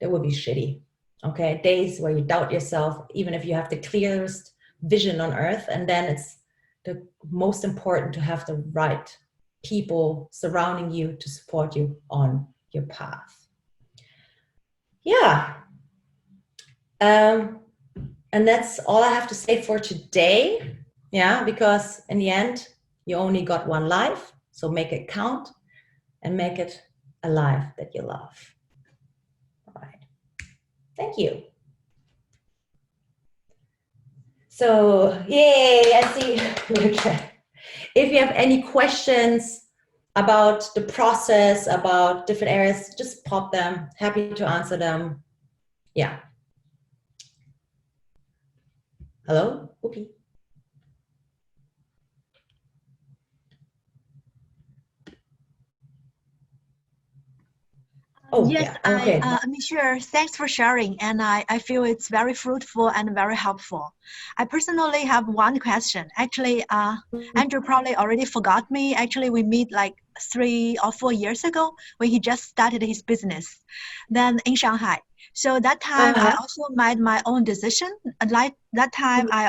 that will be shitty, okay? Days where you doubt yourself, even if you have the clearest vision on earth. And then it's the most important to have the right people surrounding you to support you on your path. Yeah. And that's all I have to say for today. Yeah, because in the end, you only got one life. So make it count and make it a life that you love. All right. Thank you. So, yay, I see. Okay. If you have any questions about the process, about different areas, just pop them. Happy to answer them. Yeah. Hello? Whoopi. Oh, yes, yeah. Okay. Michelle, thanks for sharing. And I feel it's very fruitful and very helpful. I personally have one question. Actually, Andrew probably already forgot me. Actually, we meet like 3 or 4 years ago when he just started his business, then in Shanghai. So that time I also made my own decision. Like that time I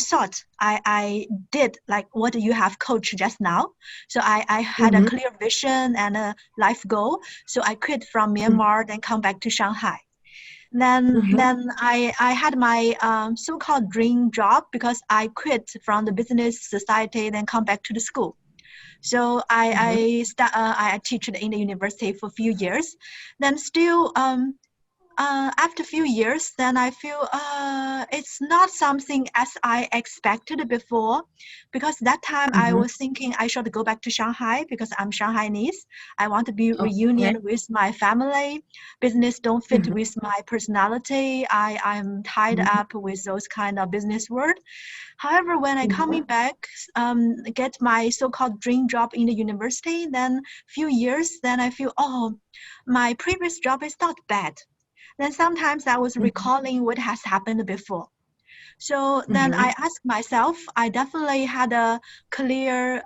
thought I did like what you have coached just now. So I had a clear vision and a life goal. So I quit from Myanmar, then come back to Shanghai. Then I had my so-called dream job because I quit from the business society, then come back to the school. So I teach in the university for a few years. Then still after a few years, then I feel it's not something as I expected before, because that time I was thinking I should go back to Shanghai because I'm Shanghainese. I want to be reunion with my family. Business don't fit with my personality. I'm tied up with those kind of business world. However, when I coming back, get my so-called dream job in the university, then few years, then I feel, oh, my previous job is not bad. Then sometimes I was recalling what has happened before. So then I asked myself, I definitely had a clear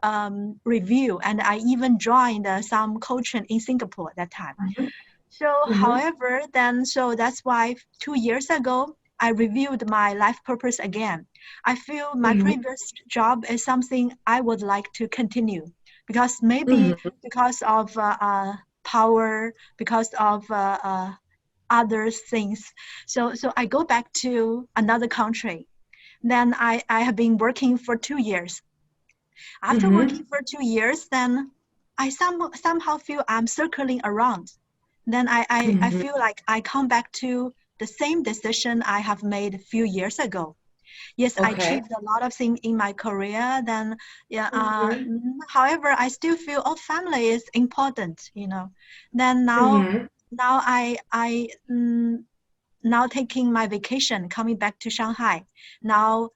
review, and I even joined some coaching in Singapore at that time. So however, then, so that's why 2 years ago, I reviewed my life purpose again. I feel my previous job is something I would like to continue, because maybe because of power, because of other things. So I go back to another country. Then I have been working for 2 years. After working for 2 years, then I somehow feel I'm circling around. Then I feel like I come back to the same decision I have made a few years ago. Yes, I achieved a lot of things in my career. Then, yeah. However, I still feel, oh, family is important, you know. Then now now taking my vacation, coming back to Shanghai. Now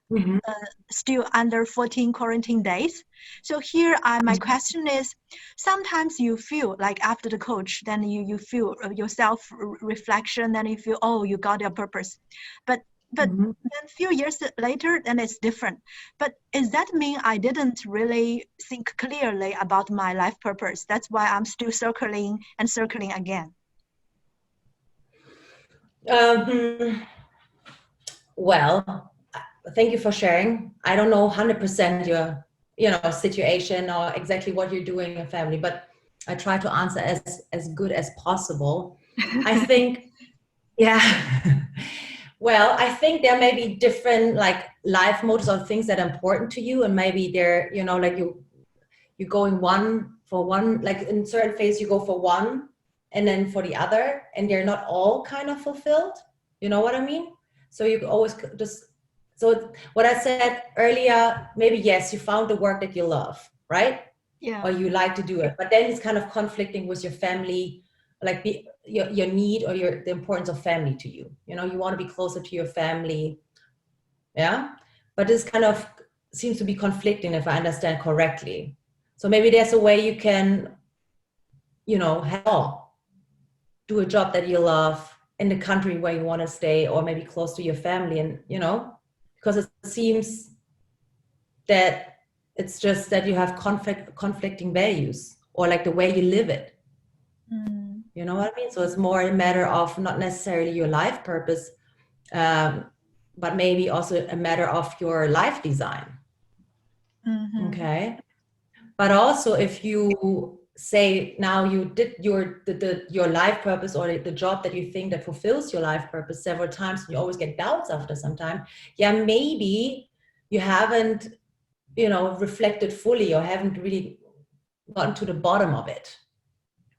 still under 14 quarantine days. So here my question is, sometimes you feel like after the coach, then you feel your self-reflection, then you feel, oh, you got your purpose. But then a few years later, then it's different. But does that mean I didn't really think clearly about my life purpose? That's why I'm still circling and circling again. Well, thank you for sharing. I don't know 100% your situation or exactly what you're doing in your family, but I try to answer as good as possible. I think Yeah. Well, I think there may be different like life motives or things that are important to you, and maybe they're, you know, like you're going one for one, like in certain phase you go for one and then for the other, and they're not all kind of fulfilled. You know what I mean? So you always just, so what I said earlier, maybe yes, you found the work that you love, right? Yeah. Or you like to do it, but then it's kind of conflicting with your family, like your need or the importance of family to you. You know, you want to be closer to your family, yeah. But this kind of seems to be conflicting, if I understand correctly. So maybe there's a way you can, you know, do a job that you love in the country where you want to stay, or maybe close to your family, and you know, because it seems that it's just that you have conflicting values, or like the way you live it. You know what I mean? So it's more a matter of not necessarily your life purpose, but maybe also a matter of your life design. Okay. But also if you say now you did your life purpose, or the job that you think that fulfills your life purpose several times, and you always get doubts after some time, yeah, maybe you haven't, you know, reflected fully, or haven't really gotten to the bottom of it.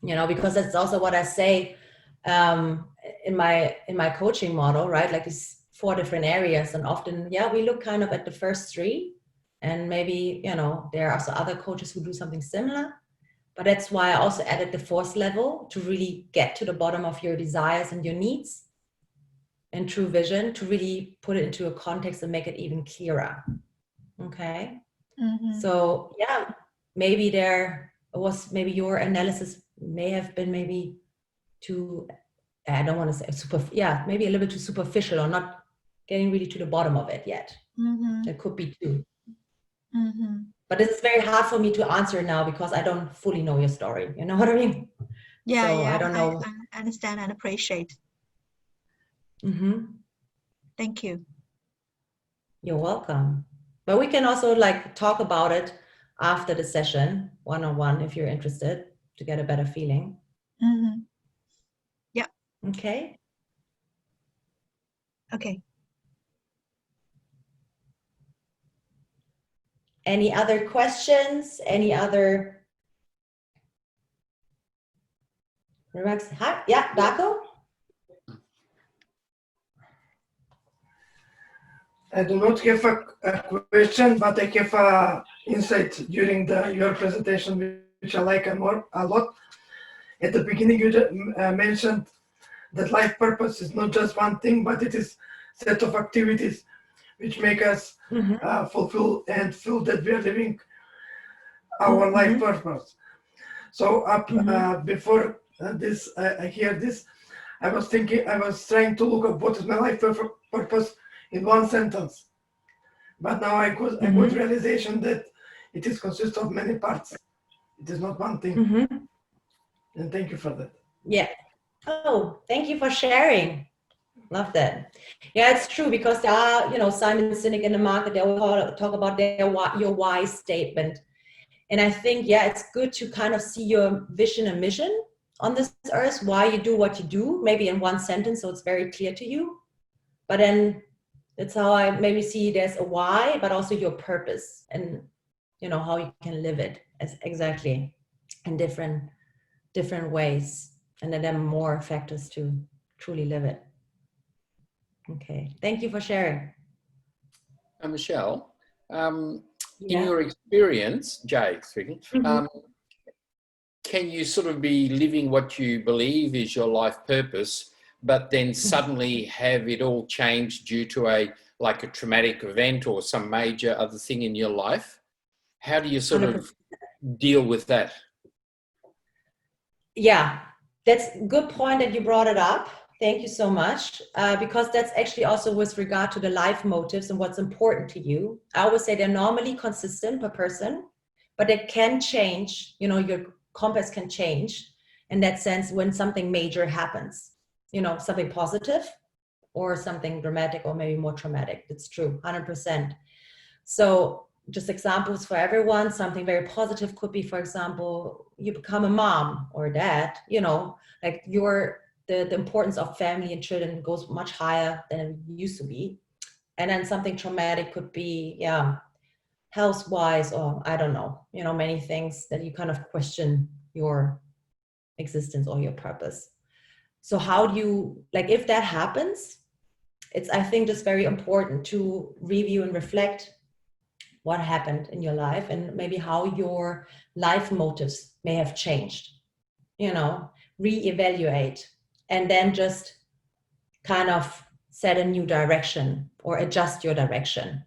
You know, because that's also what I say in my coaching model, right? Like these 4 different areas, and often, yeah, we look kind of at the first 3, and maybe, you know, there are also other coaches who do something similar, but that's why I also added the 4th level, to really get to the bottom of your desires and your needs and true vision, to really put it into a context and make it even clearer. Okay. So yeah, maybe there was, maybe your analysis may have been maybe too, I don't want to say maybe a little bit too superficial, or not getting really to the bottom of it yet. It could be too. But this is very hard for me to answer now, because I don't fully know your story. You know what I mean? Yeah, so yeah. I don't know. I understand and appreciate. Thank you. You're welcome. But we can also like talk about it after the session, one-on-one, if you're interested, to get a better feeling. Yeah. Okay. Okay. Any other questions? Any other remarks? Hi, yeah, Daco? I do not have a question, but I have a insight during your presentation, which I like a lot. At the beginning, you mentioned that life purpose is not just one thing, but it is a set of activities which make us fulfill and feel that we are living our life purpose. So before this, I hear this, I was trying to look at what is my life purpose in one sentence. But now I got realization that it is consists of many parts. It is not one thing. And thank you for that. Yeah. Oh, thank you for sharing. Love that. Yeah, it's true, because there are, you know, Simon Sinek in the market, they will talk about your why statement. And I think, yeah, it's good to kind of see your vision and mission on this earth, why you do what you do, maybe in one sentence, so it's very clear to you. But then that's how I maybe see there's a why, but also your purpose, and, you know, how you can live it as exactly in different ways. And then there are more factors to truly live it. Okay, thank you for sharing. Michelle, in your experience, Jay speaking, can you sort of be living what you believe is your life purpose, but then suddenly have it all changed due to a traumatic event or some major other thing in your life? How do you sort of deal with that? Yeah, that's a good point that you brought it up. Thank you so much. Because that's actually also with regard to the life motives and what's important to you. I always say they're normally consistent per person, but they can change. You know, your compass can change in that sense when something major happens, you know, something positive or something dramatic, or maybe more traumatic. That's true, 100%. So just examples for everyone, something very positive could be, for example, you become a mom or a dad, you know, like your the importance of family and children goes much higher than it used to be. And then something traumatic could be, yeah, health-wise, or I don't know, many things that you kind of question your existence or your purpose. So how do you, like, if that happens, it's, I think, just very important to review and reflect what happened in your life and maybe how your life motives may have changed, reevaluate, and then just kind of set a new direction or adjust your direction.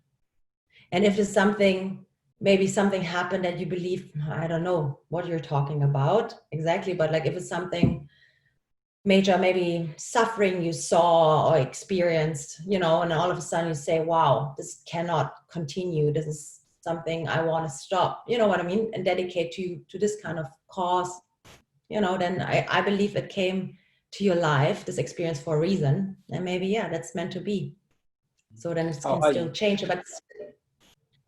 And if it's maybe something happened that you believe, I don't know what you're talking about exactly, but like if it's something major, maybe suffering you saw or experienced, and all of a sudden you say, wow, this cannot continue. This is something I want to stop, you know what I mean? And dedicate to this kind of cause, then I believe it came to your life, this experience, for a reason. And maybe, yeah, that's meant to be. So then it can still change, but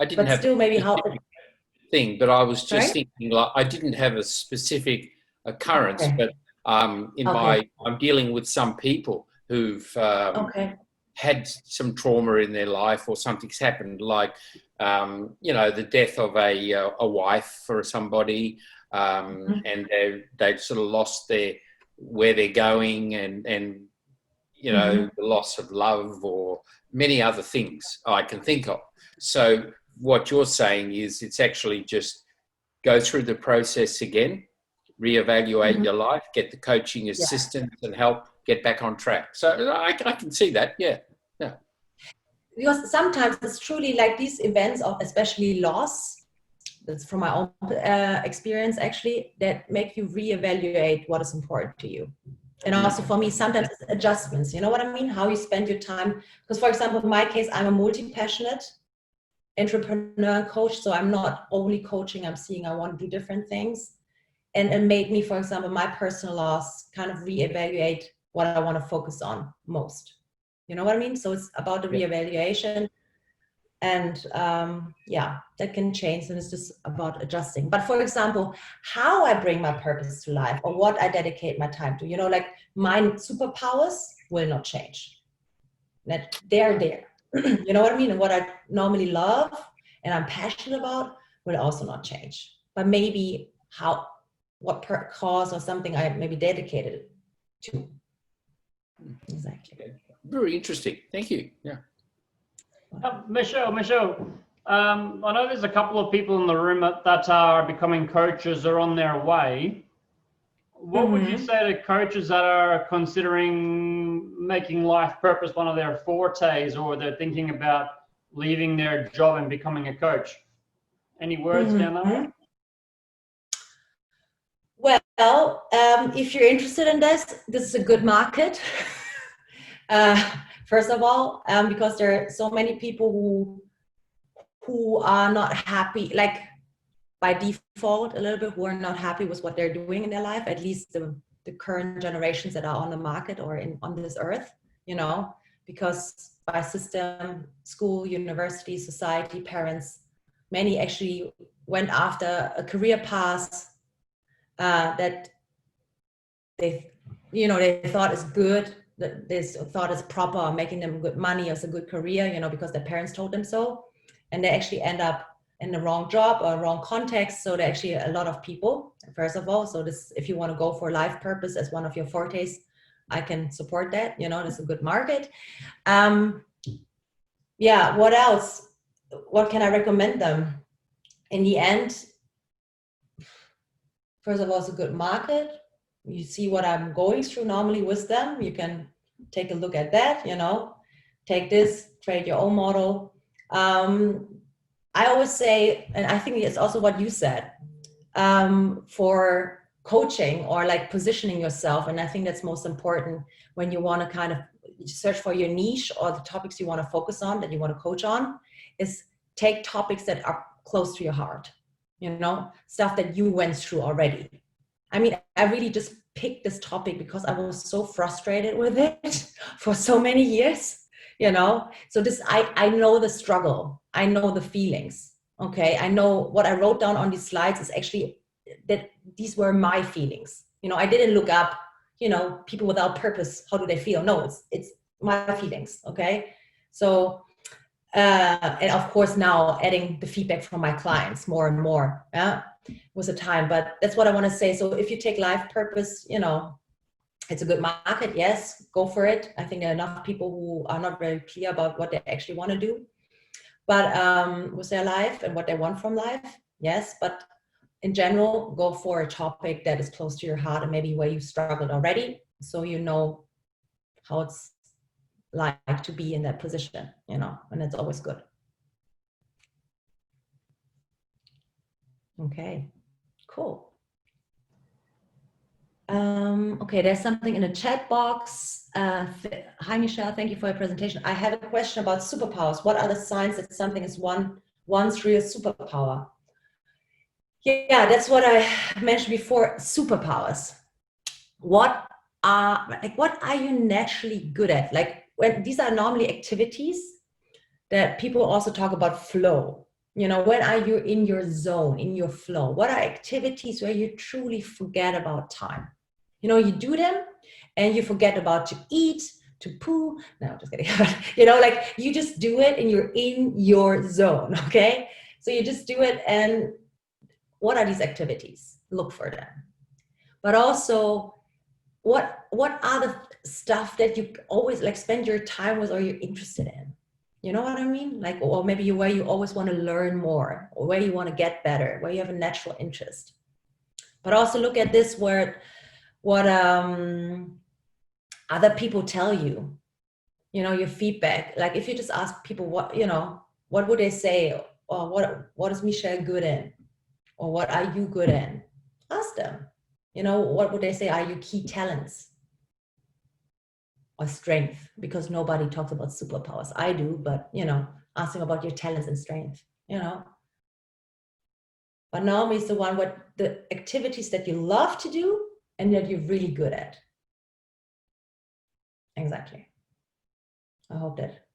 I didn't have still maybe how thing, but I was just Sorry? thinking, like, I didn't have a specific occurrence, Okay. but I'm dealing with some people who've had some trauma in their life, or something's happened, like the death of a wife for somebody, and they've sort of lost where they're going, and the loss of love, or many other things I can think of. So what you're saying is it's actually just go through the process again, reevaluate your life, get the coaching assistance and help get back on track. So I can see that, yeah. Because sometimes it's truly like these events of especially loss, that's from my own experience actually, that make you reevaluate what is important to you. And also for me, sometimes it's adjustments, you know what I mean? How you spend your time. Because for example, in my case, I'm a multi-passionate entrepreneur and coach. So I'm not only coaching, I'm seeing I want to do different things. And it made me, for example, my personal loss, kind of reevaluate what I want to focus on most. You know what I mean? So it's about the reevaluation. And that can change, and it's just about adjusting. But for example, how I bring my purpose to life, or what I dedicate my time to, like my superpowers will not change. That they're there. You know what I mean? And what I normally love and I'm passionate about will also not change. But maybe what cause or something I maybe dedicated it to. Exactly. Okay. Very interesting. Thank you. Yeah. Michelle, I know there's a couple of people in the room that are becoming coaches or on their way. What would you say to coaches that are considering making life purpose one of their fortes, or they're thinking about leaving their job and becoming a coach? Any words down there? Well, if you're interested in this is a good market. First of all, because there are so many people who are not happy, like by default a little bit, who are not happy with what they're doing in their life, at least the current generations that are on the market or on this earth, because by system, school, university, society, parents, many actually went after a career path that they thought is good, that they thought is proper, making them good money as a good career, because their parents told them so, and they actually end up in the wrong job or wrong context. So there are actually a lot of people, first of all. So this, if you want to go for life purpose as one of your fortes, I can support that. It's a good market. What else? What can I recommend them? In the end, first of all, it's a good market. You see what I'm going through normally with them. You can take a look at that, take this, create your own model. I always say, and I think it's also what you said, for coaching or like positioning yourself. And I think that's most important when you want to kind of search for your niche or the topics you want to focus on, that you want to coach on, is take topics that are close to your heart, stuff that you went through already. I mean, I really just picked this topic because I was so frustrated with it for so many years, so this, I know the struggle, I know the feelings. Okay. I know what I wrote down on these slides is actually that these were my feelings. I didn't look up, people without purpose, how do they feel? No, it's my feelings. Okay. So, and of course now adding the feedback from my clients more and more, with the time, but that's what I want to say. So if you take life purpose, it's a good market. Yes, go for it. I think there are enough people who are not very clear about what they actually want to do, but with their life and what they want from life. Yes, but in general, go for a topic that is close to your heart and maybe where you struggled already, so you know how it's like to be in that position, and it's always good. Okay, cool. Okay, there's something in the chat box. Hi, Michelle, thank you for your presentation. I have a question about superpowers. What are the signs that something is one's real superpower? Yeah, that's what I mentioned before, superpowers. What are you naturally good at? Like, when these are normally activities that people also talk about flow. When are you in your zone, in your flow? What are activities where you truly forget about time? You do them and you forget about to eat, to poo. No, just kidding. Like you just do it and you're in your zone, okay? So you just do it, and what are these activities? Look for them. But also, what are the stuff that you always like spend your time with or you're interested in? You know what I mean? Like, or maybe where you always want to learn more, or where you want to get better, where you have a natural interest. But also look at this word, what other people tell you, your feedback. Like if you just ask people what would they say, or what is Michelle good in, or what are you good in? Ask them. What would they say are your key talents or strength? Because nobody talks about superpowers. I do, but ask them about your talents and strength. But Naomi is the one with the activities that you love to do and that you're really good at. Exactly. I hope that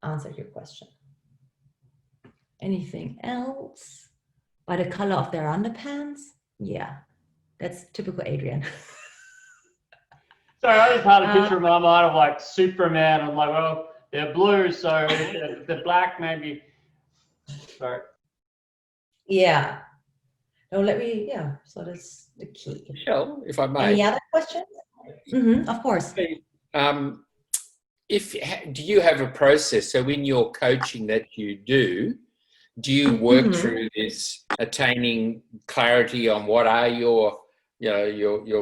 answered your question. Anything else? By the color of their underpants? Yeah, that's typical Adrian. Sorry, I just had a picture in my mind of like Superman. I'm like, well, they're blue, so if they're black, maybe. Sorry. Yeah. No, so that's the key. Michelle, if I may. Any other questions? Of course. Do you have a process? So in your coaching that you do you work through this attaining clarity on what are your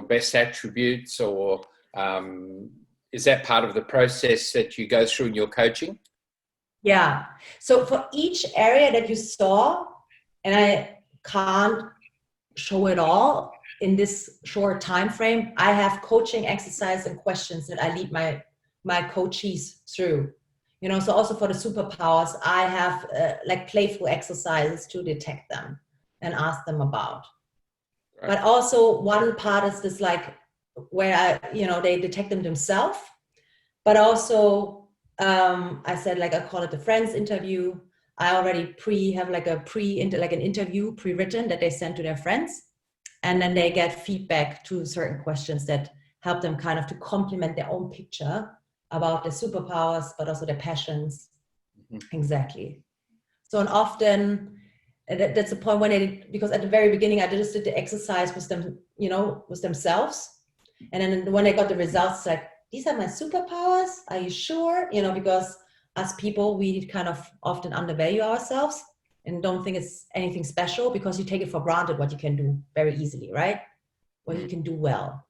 best attributes, or is that part of the process that you go through in your coaching? Yeah. So for each area that you saw, and I can't show it all in this short time frame, I have coaching exercises and questions that I lead my coachees through. So also for the superpowers, I have like playful exercises to detect them and ask them about. Right. But also one part is this, like where they detect them themselves. But also I said, like, I call it the friends interview. I already have like an interview pre-written that they send to their friends, and then they get feedback to certain questions that help them kind of to complement their own picture about their superpowers, but also their passions. Exactly. So, and often that's the point when because at the very beginning I just did the exercise with them, with themselves, and then when they got the results, it's like, these are my superpowers. Are you sure? Because as people, we kind of often undervalue ourselves and don't think it's anything special, because you take it for granted what you can do very easily, right? What you can do well.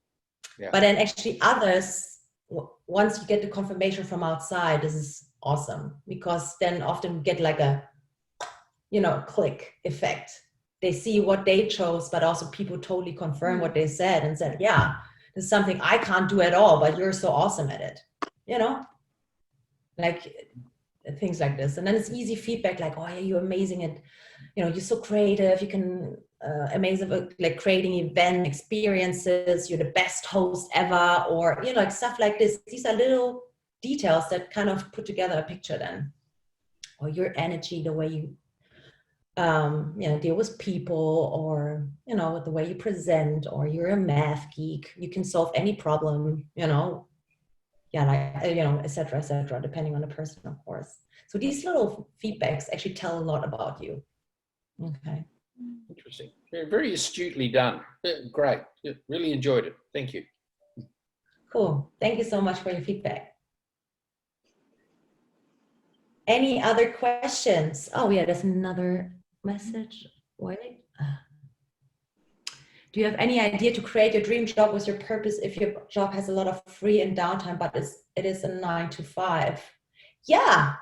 Yeah. But then actually others, once you get the confirmation from outside, this is awesome, because then often we get like a, click effect. They see what they chose, but also people totally confirm what they said and said, yeah, this is something I can't do at all, but you're so awesome at it, like things like this. And then it's easy feedback, like, oh yeah, you're amazing at, you're so creative, you can amazing at like creating event experiences, you're the best host ever, or like stuff like this. These are little details that kind of put together a picture then. Or your energy, the way you deal with people, or, with the way you present, or you're a math geek, you can solve any problem, et cetera, depending on the person, of course. So these little feedbacks actually tell a lot about you. Okay. Interesting. Very astutely done. Great. Really enjoyed it. Thank you. Cool. Thank you so much for your feedback. Any other questions? Oh yeah, there's another message. Wait. Do you have any idea to create your dream job with your purpose if your job has a lot of free and downtime, but it is a 9 to 5? Yeah,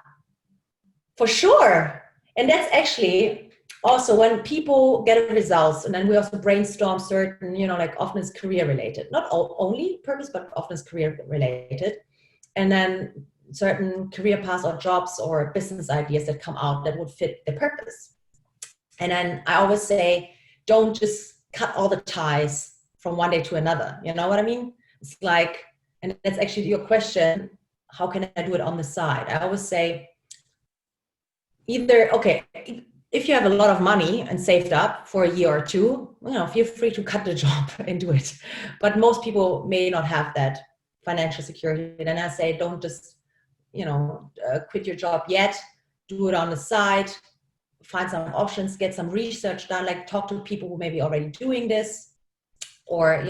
for sure. And that's actually also when people get results, and then we also brainstorm certain, like often it's career related, not only purpose, but often it's career related. And then certain career paths or jobs or business ideas that come out that would fit the purpose. And then I always say, don't just cut all the ties from one day to another. You know what I mean? It's like, and that's actually your question, how can I do it on the side? I always say, either, okay, if you have a lot of money and saved up for a year or two, feel free to cut the job and do it. But most people may not have that financial security. Then I say, don't just, quit your job yet, do it on the side, find some options, get some research done, like talk to people who may be already doing this, or,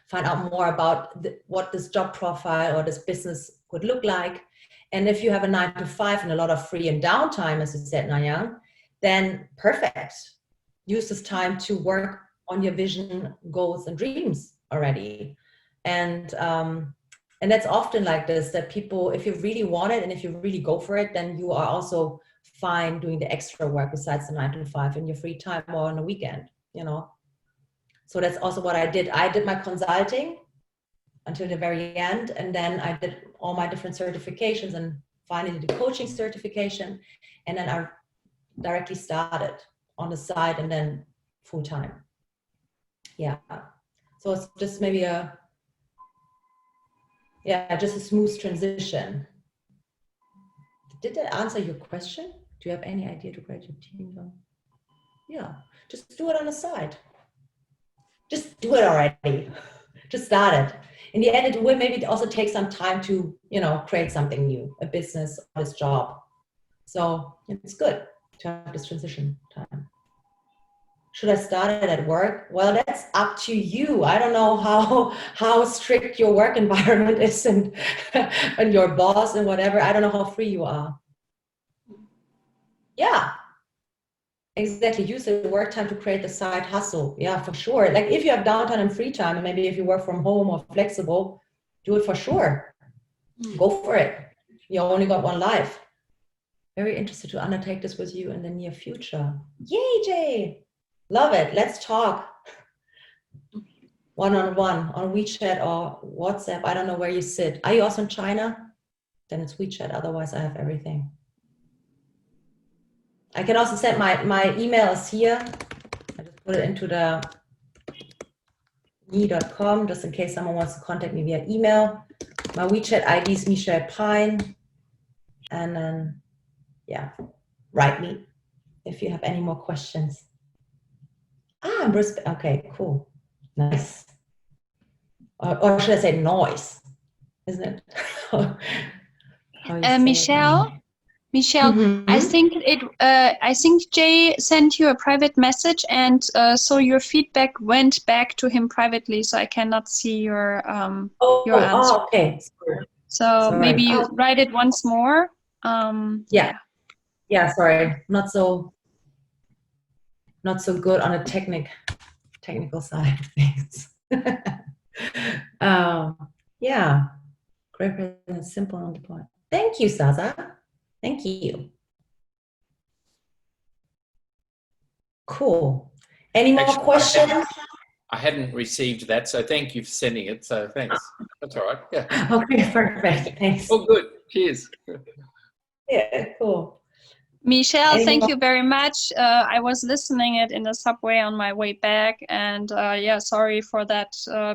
find out more about what this job profile or this business could look like. And if you have a 9 to 5 and a lot of free and downtime, as you said, Nayang, then perfect. Use this time to work on your vision, goals, and dreams already. And that's often like this, that people, if you really want it and if you really go for it, then you are also fine doing the extra work besides the 9 to 5 in your free time or on the weekend, So that's also what I did. I did my consulting until the very end, and then I did all my different certifications and finally the coaching certification, and then I directly started on the side and then full time. Yeah. So it's just maybe just a smooth transition. Did that answer your question? Do you have any idea to create your team? Yeah, just do it on the side. Just do it already. Just start it. In the end, it will maybe also take some time to, create something new, a business, or this job. So it's good to have this transition time. Should I start it at work? Well, that's up to you. I don't know how strict your work environment is and your boss and whatever. I don't know how free you are. Yeah, exactly. Use the work time to create the side hustle. Yeah, for sure. Like if you have downtime and free time, and maybe if you work from home or flexible, do it for sure. Go for it. You only got one life. Very interested to undertake this with you in the near future. Yay, Jay. Love it. Let's talk one-on-one on WeChat or WhatsApp. I don't know where you sit. Are you also in China? Then it's WeChat. Otherwise, I have everything. I can also send my email is here. I just put it into the me.com just in case someone wants to contact me via email. My WeChat ID is Michelle Pein. And then, write me if you have any more questions. Ah, Brisbane. Okay, cool. Nice. Or should I say noise? Isn't it? Michelle, Mm-hmm. I think Jay sent you a private message, and so your feedback went back to him privately. So I cannot see your answer. Oh, okay. So Sorry. maybe you write it once more. Yeah. Sorry, not so good on a technical side of things. Yeah, great presence, simple on the point. Thank you, Saza. Thank you. Cool. Any more questions? I hadn't received that, so thank you for sending it. So thanks. That's all right. Yeah. Okay, perfect. Thanks. Oh, good. Cheers. Yeah, cool. Michelle, thank you very much. I was listening it in the subway on my way back, and sorry for that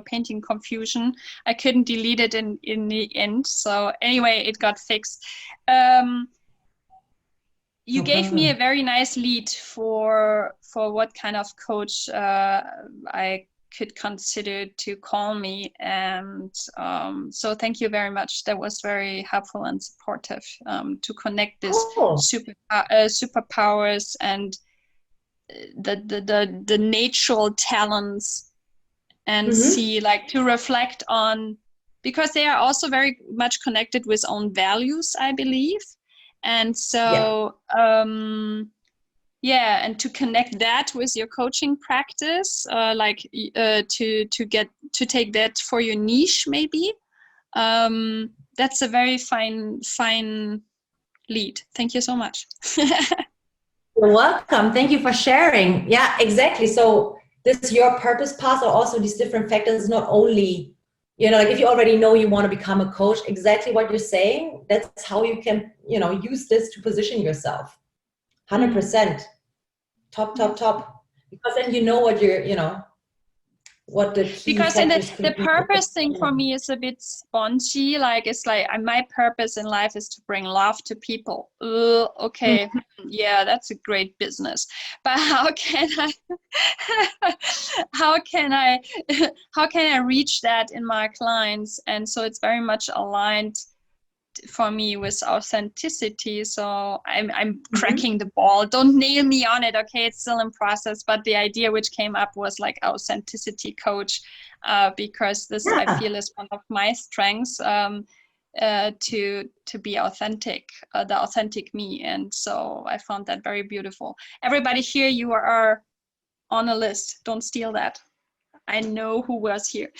painting confusion. I couldn't delete it in the end, so anyway, it got fixed. you gave me a very nice lead for what kind of coach I could consider to call me, and so thank you very much. That was very helpful and supportive to connect this superpowers and the natural talents, and see, like, to reflect on, because they are also very much connected with own values, I believe. And so and to connect that with your coaching practice, to take that for your niche, maybe. That's a very fine lead. Thank you so much. You're welcome. Thank you for sharing. Yeah, exactly. So this your purpose path, or also these different factors, not only, like if you already know you want to become a coach, exactly what you're saying, that's how you can, use this to position yourself. 100%. Top. Because then you know what you're, what the key because the be. purpose thing for me is a bit spongy. Like, it's like, my purpose in life is to bring love to people. Okay, yeah, that's a great business. But how can I reach that in my clients? And so it's very much aligned for me with authenticity. So I'm cracking the ball. Don't nail me on it, okay? It's still in process. But the idea which came up was like authenticity coach, because this I feel is one of my strengths, to be authentic, the authentic me. And so I found that very beautiful. Everybody here, you are on a list. Don't steal that. I know who was here.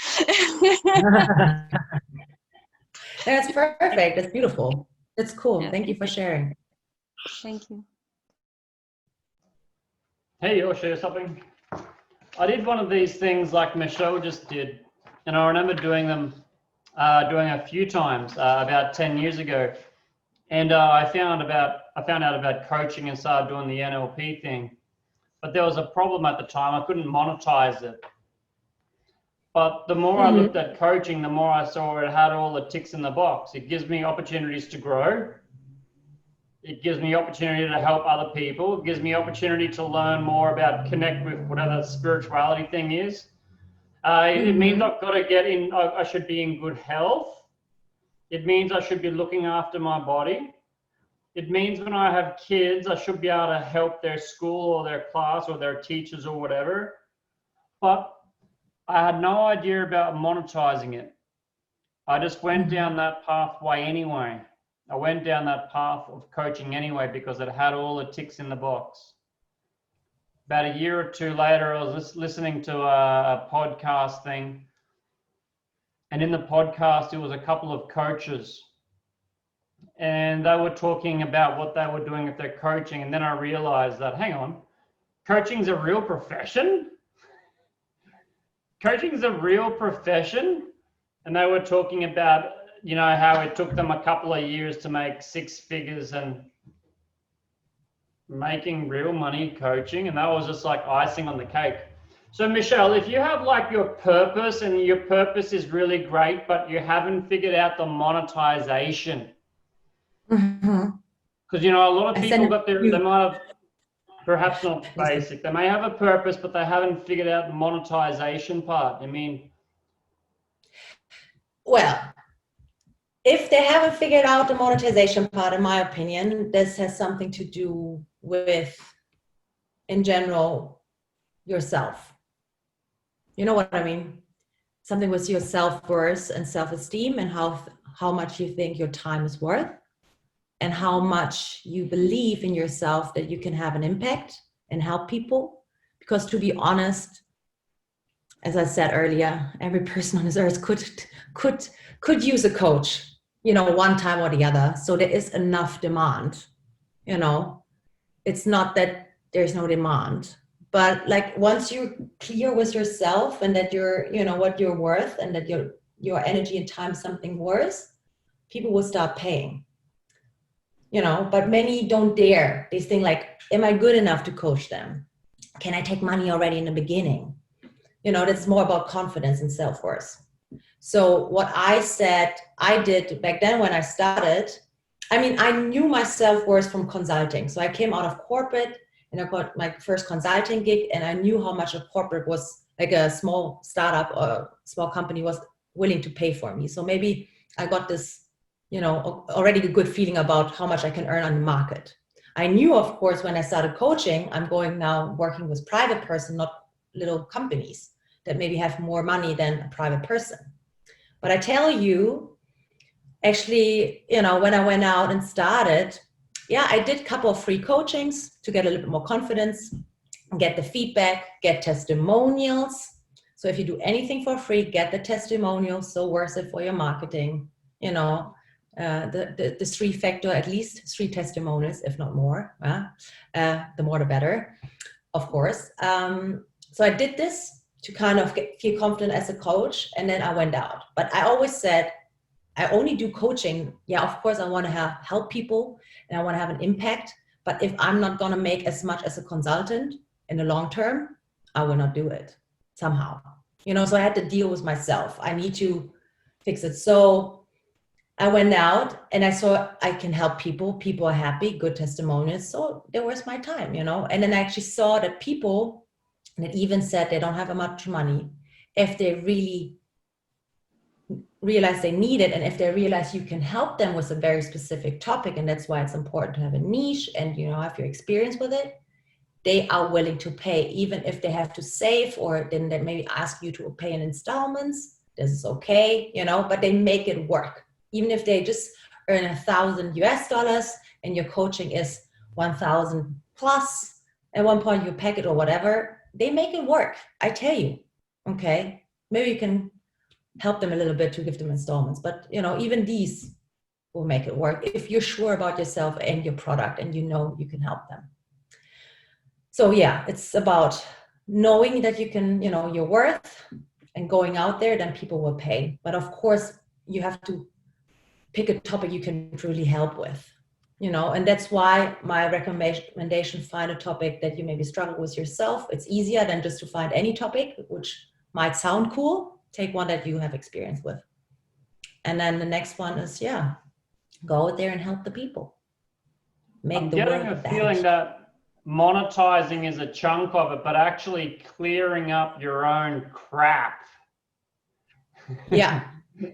That's perfect. That's beautiful. That's cool. Yeah, thank you for sharing. Thank you. Hey, I'll share something. I did one of these things like Michelle just did, and I remember doing them, a few times about 10 years ago. And I found out about coaching and started doing the NLP thing. But there was a problem at the time. I couldn't monetize it. But the more I looked at coaching, the more I saw it had all the ticks in the box. It gives me opportunities to grow. It gives me opportunity to help other people. It gives me opportunity to learn more about, connect with whatever spirituality thing is. It means I've got to get in, I should be in good health. It means I should be looking after my body. It means when I have kids, I should be able to help their school or their class or their teachers or whatever. But I had no idea about monetizing it. I just went down that pathway anyway. I went down that path of coaching anyway because it had all the ticks in the box. About a year or two later, I was listening to a podcast thing. And in the podcast, it was a couple of coaches. And they were talking about what they were doing with their coaching. And then I realized that, hang on, coaching's a real profession? Coaching is a real profession. And they were talking about, how it took them a couple of years to make 6 figures and making real money coaching. And that was just like icing on the cake. So Michelle, if you have like your purpose and your purpose is really great, but you haven't figured out the monetization. Because, a lot of people they might have, perhaps not basic. They may have a purpose, but they haven't figured out the monetization part. Well, if they haven't figured out the monetization part, in my opinion, this has something to do with, in general, yourself. You know what I mean? Something with your self-worth and self-esteem, and how much you think your time is worth, and how much you believe in yourself that you can have an impact and help people. Because to be honest, as I said earlier, every person on this earth could use a coach, one time or the other. So there is enough demand, It's not that there's no demand, but like once you're clear with yourself and that you're, what you're worth, and that your energy and time is something worth, people will start paying. But many don't dare. They think like, am I good enough to coach them? Can I take money already in the beginning? That's more about confidence and self-worth. So what I did back then when I started, I mean, I knew my self-worth from consulting. So I came out of corporate and I got my first consulting gig, and I knew how much a corporate was, like a small startup or small company was willing to pay for me. So maybe I got this, you know, already a good feeling about how much I can earn on the market. I knew, of course, when I started coaching, I'm going now working with private person, not little companies that maybe have more money than a private person. But I tell you, actually, you know, when I went out and started, yeah, I did a couple of free coachings to get a little bit more confidence, get the feedback, get testimonials. So if you do anything for free, get the testimonials, so worth it for your marketing, you know, the 3-factor, at least 3 testimonials, if not more. The more the better, of course. So I did this to kind of feel confident as a coach, and then I went out. But I always said, I only do coaching. Yeah, of course, I want to help people and I want to have an impact. But if I'm not going to make as much as a consultant in the long term, I will not do it somehow. You know, so I had to deal with myself. I need to fix it. So I went out and I saw I can help people. People are happy, good testimonials. So there was my time, you know. And then I actually saw that people, and it even said they don't have much money, if they really realize they need it, and if they realize you can help them with a very specific topic, and that's why it's important to have a niche and, you know, have your experience with it, they are willing to pay, even if they have to save, or then they maybe ask you to pay in installments. This is okay, you know, but they make it work. Even if they just earn $1,000 and your coaching is 1,000 plus, at one point you pack it or whatever, they make it work. I tell you, okay, maybe you can help them a little bit to give them installments, but you know, even these will make it work if you're sure about yourself and your product and you know you can help them. So yeah, it's about knowing that you can, you know, your worth, and going out there, then people will pay. But of course, you have to pick a topic you can truly help with, you know, and that's why my recommendation, find a topic that you maybe struggle with yourself. It's easier than just to find any topic, which might sound cool. Take one that you have experience with. And then the next one is, yeah, go out there and help the people. Make I'm the getting world a feeling that monetizing is a chunk of it, but actually clearing up your own crap. Yeah.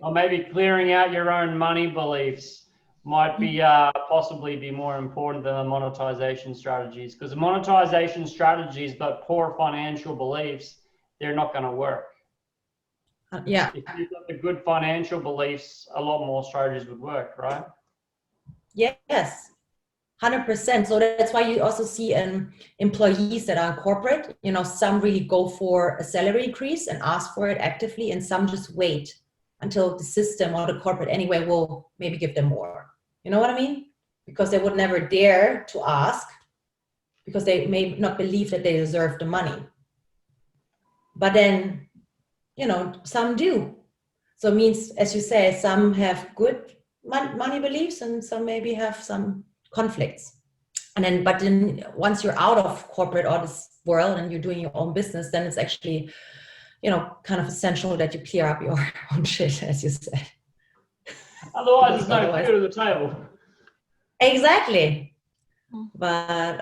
Or maybe clearing out your own money beliefs might be possibly be more important than the monetization strategies, because the monetization strategies but poor financial beliefs, they're not going to work. Yeah. If you've got the good financial beliefs, a lot more strategies would work, right? Yes, 100%. So that's why you also see employees that are corporate, you know, some really go for a salary increase and ask for it actively, and some just wait until the system or the corporate anyway will maybe give them more. You know what I mean? Because they would never dare to ask, because they may not believe that they deserve the money. But then, you know, some do. So it means, as you say, some have good money beliefs and some maybe have some conflicts. And then, but then once you're out of corporate or this world and you're doing your own business, then it's actually, you know, kind of essential that you clear up your own shit, as you said. Otherwise, there's no food at the table. Exactly. But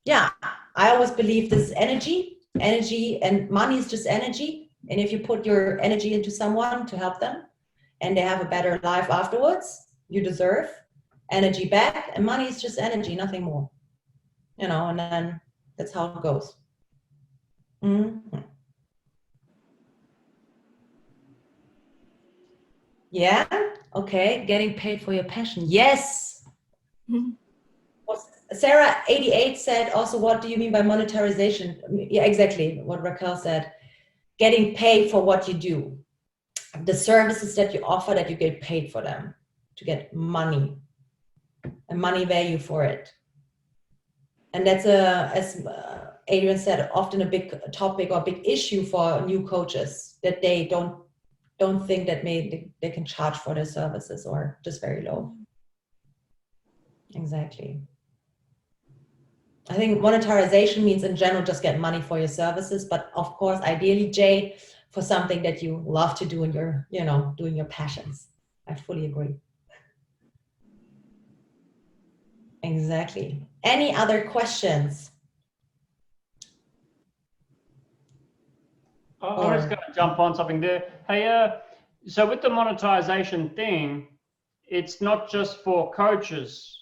yeah, I always believe this energy, and money is just energy. And if you put your energy into someone to help them and they have a better life afterwards, you deserve energy back, and money is just energy, nothing more. You know, and then that's how it goes. Mm-hmm. Yeah, okay, getting paid for your passion. Yes. Mm-hmm. Sarah 88 said also, what do you mean by monetarization? Yeah, exactly what Raquel said. Getting paid for what you do. The services that you offer, that you get paid for them, to get money, a money value for it. And that's as Adrian said, often a big topic or big issue for new coaches, that they don't think that maybe they can charge for their services, or just very low. Exactly. I think monetarization means in general just get money for your services, but of course, ideally, Jay, for something that you love to do and you're, you know, doing your passions. I fully agree. Exactly. Any other questions? I'm just going to jump on something there. Hey, so with the monetization thing, it's not just for coaches.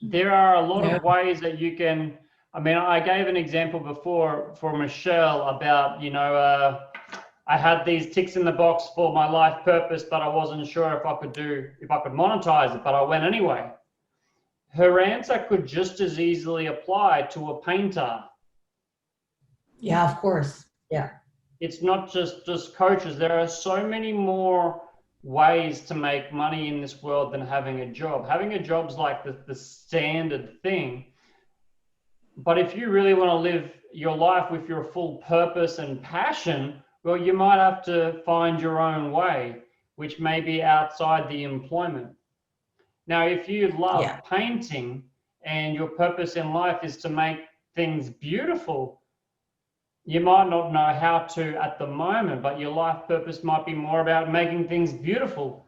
There are a lot of ways that you can, I mean, I gave an example before for Michelle about, you know, I had these ticks in the box for my life purpose, but I wasn't sure if I could monetize it, but I went anyway. Her answer could just as easily apply to a painter. Yeah, of course. Yeah. It's not just coaches. There are so many more ways to make money in this world than having a job. Having a job's like the standard thing. But if you really want to live your life with your full purpose and passion, well, you might have to find your own way, which may be outside the employment. Now, if you love painting and your purpose in life is to make things beautiful, you might not know how to at the moment, but your life purpose might be more about making things beautiful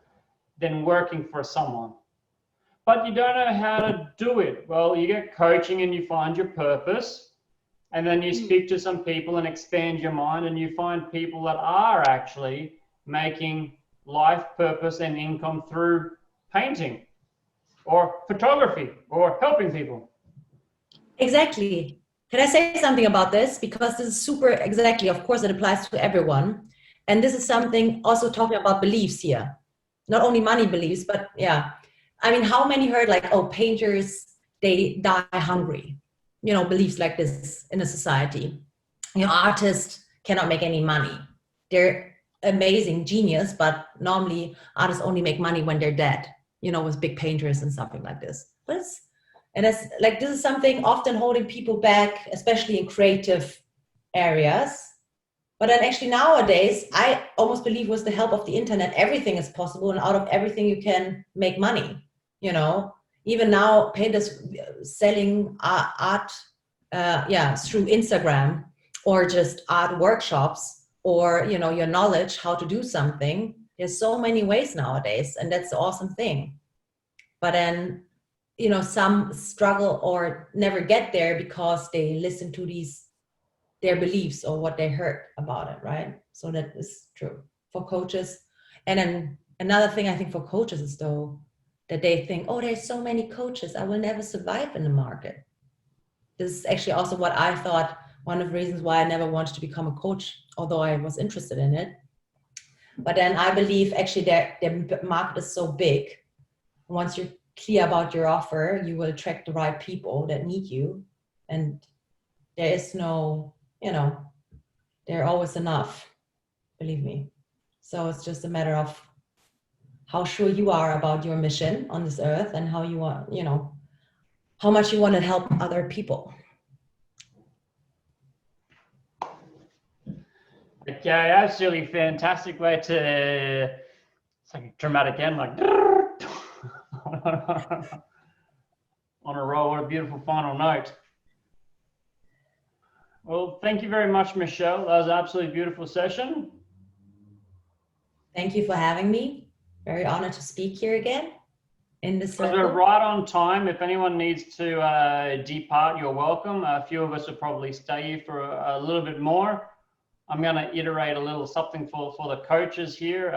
than working for someone. But you don't know how to do it. Well, you get coaching and you find your purpose, and then you speak to some people and expand your mind, and you find people that are actually making life purpose and income through painting or photography or helping people. Exactly. Can I say something about this? Because this is super, exactly, of course, it applies to everyone. And this is something also talking about beliefs here. Not only money beliefs, but yeah. I mean, how many heard like, oh, painters, they die hungry? You know, beliefs like this in a society. You know, artists cannot make any money. They're amazing genius, but normally artists only make money when they're dead, you know, with big painters and something like this. And it's like, this is something often holding people back, especially in creative areas. But then actually nowadays, I almost believe with the help of the internet, everything is possible, and out of everything you can make money. You know, even now painters selling art, through Instagram, or just art workshops, or, you know, your knowledge, how to do something. There's so many ways nowadays, and that's the awesome thing. But then, you know, some struggle or never get there because they listen to their beliefs or what they heard about it, right? So that is true for coaches. And then another thing I think for coaches is though that they think, oh, there's so many coaches, I will never survive in the market. This is actually also what I thought, one of the reasons why I never wanted to become a coach, although I was interested in it. But then I believe actually that the market is so big. Once you're clear about your offer, you will attract the right people that need you. And there is no, you know, they're always enough, believe me. So it's just a matter of how sure you are about your mission on this earth and how you want, you know, how much you want to help other people. Okay, absolutely fantastic way to, it's like a dramatic end, like on a roll. What a beautiful final note. Well, thank you very much, Michelle. That was an absolutely beautiful session. Thank you for having me. Very honored to speak here again in this circle. We're right on time. If anyone needs to depart, you're welcome. A few of us will probably stay here for a little bit more. I'm going to iterate a little something for the coaches here.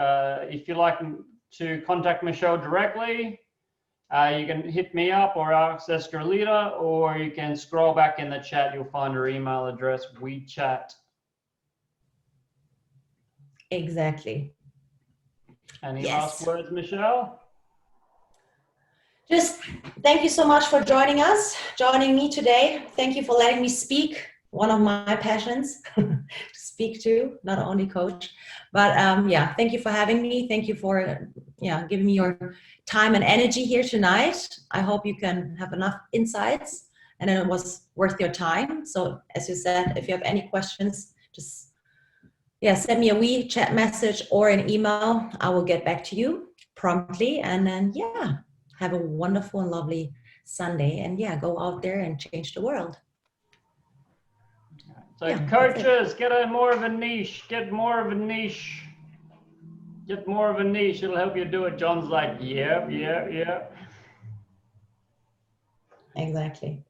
If you'd like to contact Michelle directly, you can hit me up or ask Escarlita, or you can scroll back in the chat. You'll find her email address, WeChat. Exactly. Any last words, Michelle? Just thank you so much for joining me today. Thank you for letting me speak. One of my passions to speak to, not only coach, but yeah, thank you for having me. Thank you for giving me your time and energy here tonight. I hope you can have enough insights and it was worth your time. So as you said, if you have any questions, just send me a WeChat message or an email. I will get back to you promptly, and then have a wonderful and lovely Sunday, and go out there and change the world. So coaches, get more of a niche. Get more of a niche. Get more of a niche. It'll help you do it. John's like, yep. Exactly.